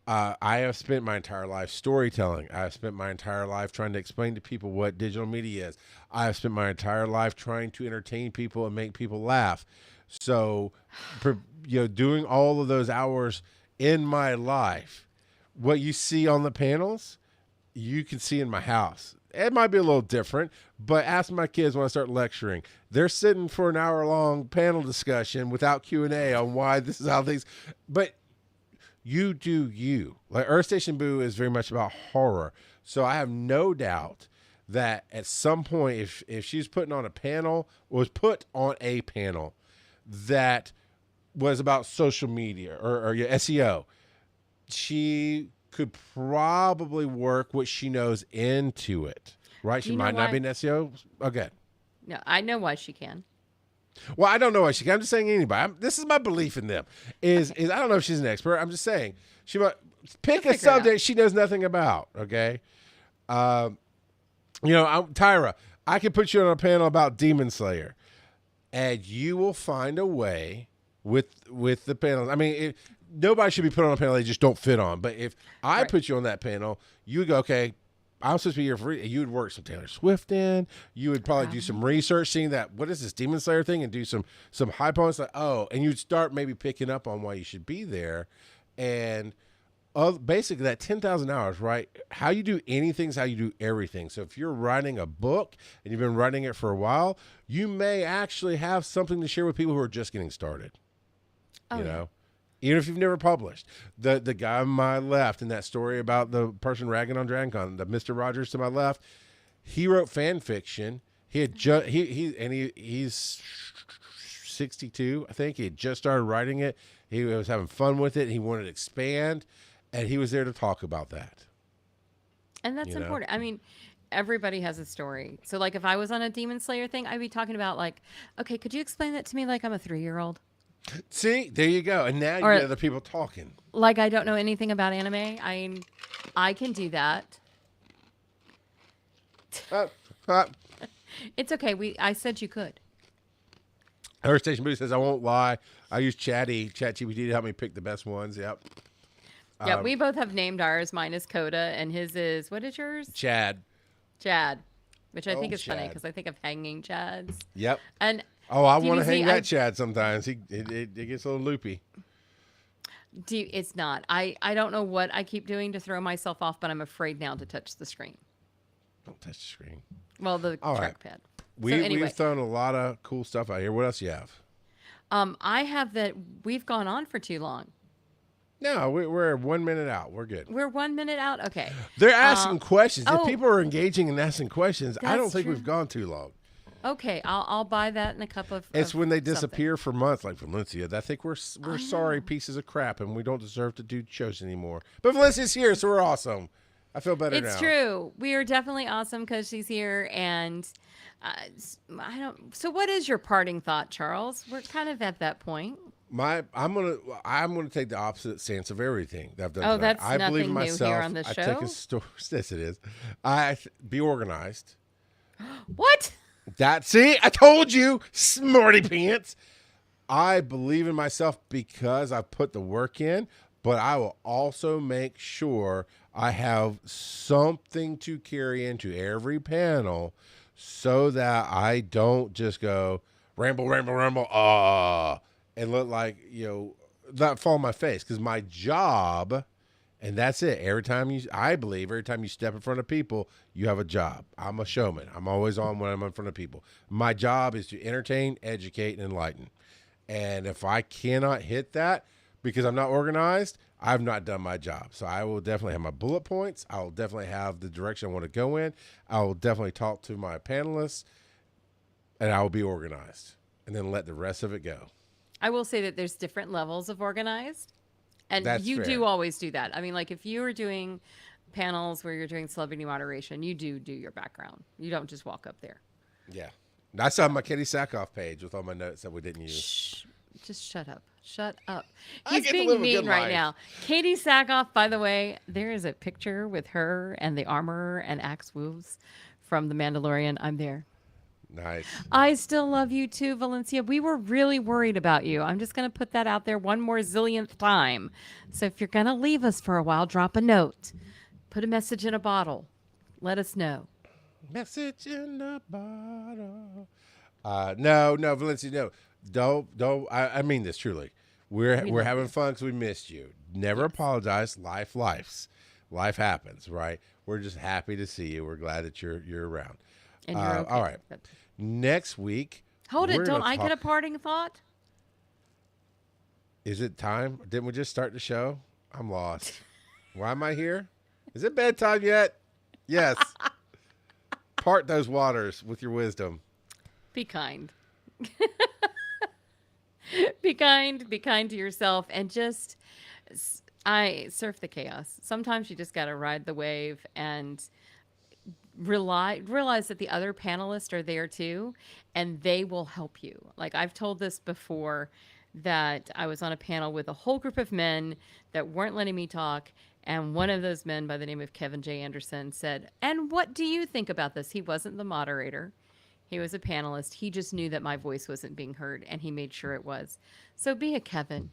S1: I have spent my entire life storytelling. I have spent my entire life trying to explain to people what digital media is. I have spent my entire life trying to entertain people and make people laugh. So, doing all of those hours in my life, what you see on the panels, you can see in my house. It might be a little different, but ask my kids when I start lecturing. They're sitting for an hour-long panel discussion without Q&A on why this is how things, but you do you. Like Earth Station Boo is very much about horror. So I have no doubt that at some point, if she's putting on a panel, was put on a panel that was about social media or SEO, she could probably work what she knows into it, right? She might not be an SEO. Okay.
S2: No, I know why she can.
S1: Well, I don't know why she can. I'm just saying anybody. This is my belief in them. Is I don't know if she's an expert. I'm just saying she might pick a subject she knows nothing about. Okay. Tyra, I can put you on a panel about Demon Slayer, and you will find a way with the panels. I mean, nobody should be put on a panel they just don't fit on. But if I put you on that panel, you would go, okay, I'm supposed to be here for free. You would work some Taylor Swift in. You would probably do some research, seeing that what is this Demon Slayer thing, and do some high points. Like, and you'd start maybe picking up on why you should be there, and basically that 10,000 hours, right? How you do anything is how you do everything. So if you're writing a book and you've been writing it for a while, you may actually have something to share with people who are just getting started. You know. Even if you've never published. The guy on my left in that story about the person ragging on DragonCon, the Mr. Rogers to my left, he wrote fan fiction. He had he's 62, I think. He had just started writing it. He was having fun with it. He wanted to expand, and he was there to talk about that.
S2: And that's important. I mean, everybody has a story. So like if I was on a Demon Slayer thing, I'd be talking about like, okay, could you explain that to me like I'm a 3-year-old?
S1: See, there you go. And now you get other people talking.
S2: Like I don't know anything about anime. I can do that. It's okay. I said you could.
S1: Earth Station Boo says, I won't lie. I use ChatGPT to help me pick the best ones. Yep.
S2: Yeah, we both have named ours. Mine is Coda, and his is, what is yours?
S1: Chad.
S2: Which I think is funny because I think of hanging Chads.
S1: Yep.
S2: And
S1: I want to hang that Chad sometimes. It gets a little loopy.
S2: It's not. I don't know what I keep doing to throw myself off, but I'm afraid now to touch the screen.
S1: Don't touch the screen.
S2: Well, the trackpad.
S1: Right. We've thrown a lot of cool stuff out here. What else you have?
S2: I have that we've gone on for too long.
S1: No, we're 1 minute out. We're good.
S2: We're 1 minute out? Okay.
S1: They're asking questions. If people are engaging and asking questions, I don't think we've gone too long.
S2: Okay, I'll buy that in a cup of.
S1: It's when they
S2: something.
S1: disappear for months, like Valencia. I think we're
S2: I
S1: sorry
S2: know.
S1: pieces of crap, and we don't deserve to do shows anymore. But Valencia's here, so we're awesome. I feel better
S2: It's
S1: now.
S2: true. We are definitely awesome because she's here, and I don't. So, what is your parting thought, Charles? We're kind of at that point.
S1: I'm gonna take the opposite stance of everything that I've done
S2: Oh,
S1: tonight.
S2: that's
S1: I believe in
S2: nothing new here
S1: myself.
S2: on the
S1: I take a
S2: show.
S1: story. Yes, it is. Be organized.
S2: What?
S1: See, I told you, smarty pants. I believe in myself because I've put the work in, but I will also make sure I have something to carry into every panel so that I don't just go ramble, ramble, ramble, and look like, that fall on my face. Because my job, and that's it. I believe every time you step in front of people, you have a job. I'm a showman. I'm always on when I'm in front of people. My job is to entertain, educate, and enlighten. And if I cannot hit that because I'm not organized, I've not done my job. So I will definitely have my bullet points. I will definitely have the direction I want to go in. I will definitely talk to my panelists, and I will be organized. And then let the rest of it go.
S2: I will say that there's different levels of organized, and
S1: That's
S2: you do
S1: fair.
S2: always do that. I mean, like if you were doing panels where you're doing celebrity moderation, you do your background. You don't just walk up there.
S1: Yeah. I saw my Katie Sackhoff page with all my notes that we didn't use.
S2: Shh. Just shut up. Shut up.
S1: I
S2: He's
S1: get to
S2: being
S1: live a
S2: mean
S1: good
S2: right
S1: life.
S2: now. Katie Sackhoff, by the way, there is a picture with her and the armor and axe woos from The Mandalorian. I'm there.
S1: Nice.
S2: I still love you too, Valencia. We were really worried about you. I'm just going to put that out there one more zillionth time. So if you're going to leave us for a while, drop a note. Put a message in a bottle. Let us know.
S1: Message in the bottle. No, Valencia, no. Don't. I mean this truly. We're
S2: We love
S1: having
S2: you.
S1: fun because we missed you. Never apologize. Life happens, right? We're just happy to see you. We're glad that you're around.
S2: And you're okay.
S1: All right. Next week.
S2: Hold
S1: we're
S2: it. Don't
S1: gonna
S2: I get a
S1: talk-
S2: parting thought?
S1: Is it time? Didn't we just start the show? I'm lost. Why am I here? Is it bedtime yet? Yes. Part those waters with your wisdom.
S2: Be kind. Be kind. Be kind to yourself, and just I surf the chaos. Sometimes you just got to ride the wave and realize that the other panelists are there too, and they will help you. Like I've told this before, that I was on a panel with a whole group of men that weren't letting me talk. And one of those men by the name of Kevin J. Anderson said, "And what do you think about this?" He wasn't the moderator. He was a panelist. He just knew that my voice wasn't being heard, and he made sure it was. So be a Kevin.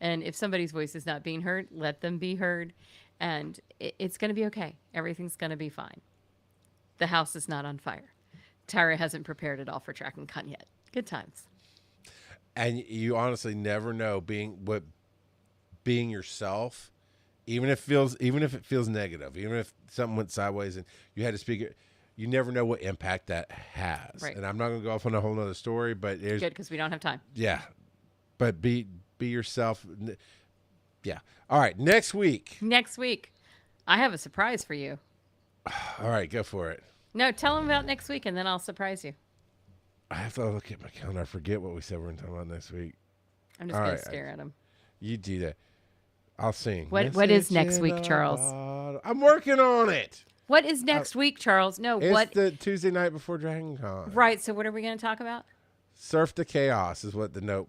S2: And if somebody's voice is not being heard, let them be heard. And it's going to be okay. Everything's going to be fine. The house is not on fire. Tyra hasn't prepared it all for Track and Con yet. Good times.
S1: And you honestly never know being yourself, even if it feels negative, even if something went sideways and you had to speak it, you never know what impact that has.
S2: Right.
S1: And I'm not going to go off on a whole nother story, but there's
S2: Good, because we don't have time.
S1: yeah, but be yourself. Yeah. All right. Next week.
S2: Next week, I have a surprise for you.
S1: All right. Go for it.
S2: No, tell them about next week, and then I'll surprise you.
S1: I have to look at my calendar. I forget what we said we're going to talk about next week.
S2: I'm just
S1: All
S2: going
S1: right.
S2: to stare at him.
S1: You do that. I'll sing.
S2: What is
S1: Message
S2: next
S1: in
S2: week,
S1: a
S2: Charles?
S1: bottle. I'm working on it.
S2: What is next week, Charles? No,
S1: It's
S2: what?
S1: the Tuesday night before Dragon Con.
S2: Right, so what are we going to talk about?
S1: Surf the chaos is what the note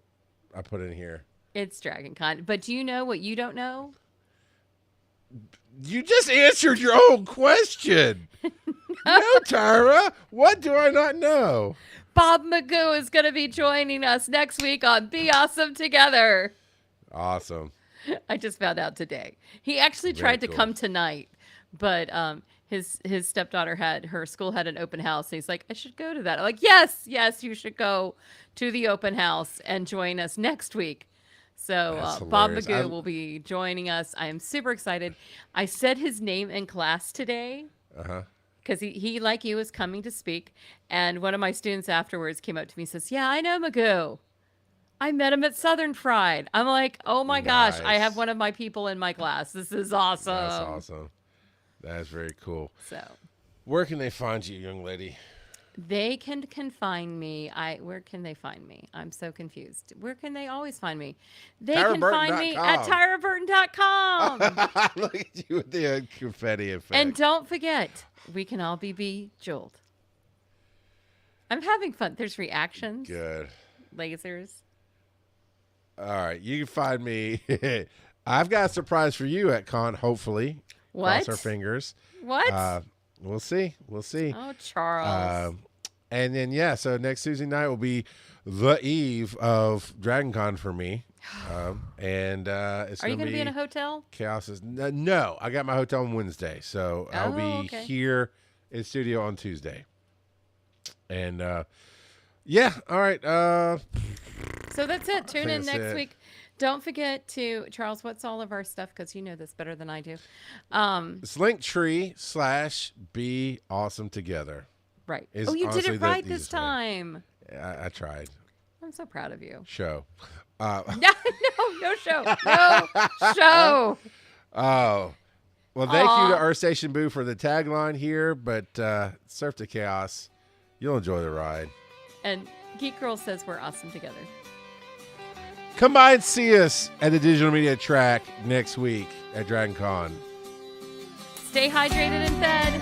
S1: I put in here.
S2: It's Dragon Con. But do you know what you don't know?
S1: You just answered your own question. No, Tyra. What do I not know?
S2: Bob Magoo is going to be joining us next week on Be Awesome Together.
S1: Awesome.
S2: I just found out today. He actually
S1: Very
S2: tried to
S1: cool.
S2: come tonight, but his stepdaughter her school had an open house, and he's like, "I should go to that." I'm like, "Yes, you should go to the open house and join us next week." So
S1: That's
S2: Bob
S1: hilarious.
S2: Magoo will be joining us. I am super excited. I said his name in class today
S1: Uh-huh.
S2: because he like you is coming to speak, and one of my students afterwards came up to me and says, "Yeah, I know Magoo. I met him at Southern Fried." I'm like, "Oh my gosh, I have
S1: Nice.
S2: one of my people in my class. This is awesome."
S1: That's awesome. That's very cool.
S2: So
S1: Where can they find you, young lady?
S2: They can find me. Where can they find me? I'm so confused. Where can they always find me? They can find me at tyraburton.com.
S1: Look at you with the confetti effect.
S2: And don't forget, we can all be bejeweled. I'm having fun. There's reactions.
S1: Good.
S2: Lasers.
S1: All right, you can find me. I've got a surprise for you at con. Hopefully,
S2: What?
S1: cross our fingers.
S2: What?
S1: We'll see. We'll see.
S2: Oh, Charles.
S1: And then so next Tuesday night will be the eve of DragonCon for me. And it's
S2: Are you
S1: going to
S2: be in a hotel?
S1: Chaos is no. I got my hotel on Wednesday, so I'll be here in studio on Tuesday. And yeah, all right.
S2: So that's it. Tune in
S1: that's
S2: next
S1: it.
S2: week. Don't forget to, Charles, what's all of our stuff? Because you know this better than I do.
S1: It's Linktree/Be Awesome Together.
S2: Right.
S1: Is
S2: Oh, you did
S1: honestly
S2: it
S1: the
S2: right this
S1: easiest way.
S2: time.
S1: I tried.
S2: I'm so proud of you.
S1: Show.
S2: No show. No show.
S1: Oh. Well, thank you to Earth Station Boo for the tagline here, but Surf to Chaos. You'll enjoy the ride.
S2: And Geek Girl says we're awesome together.
S1: Come by and see us at the Digital Media Track next week at DragonCon.
S2: Stay hydrated and fed.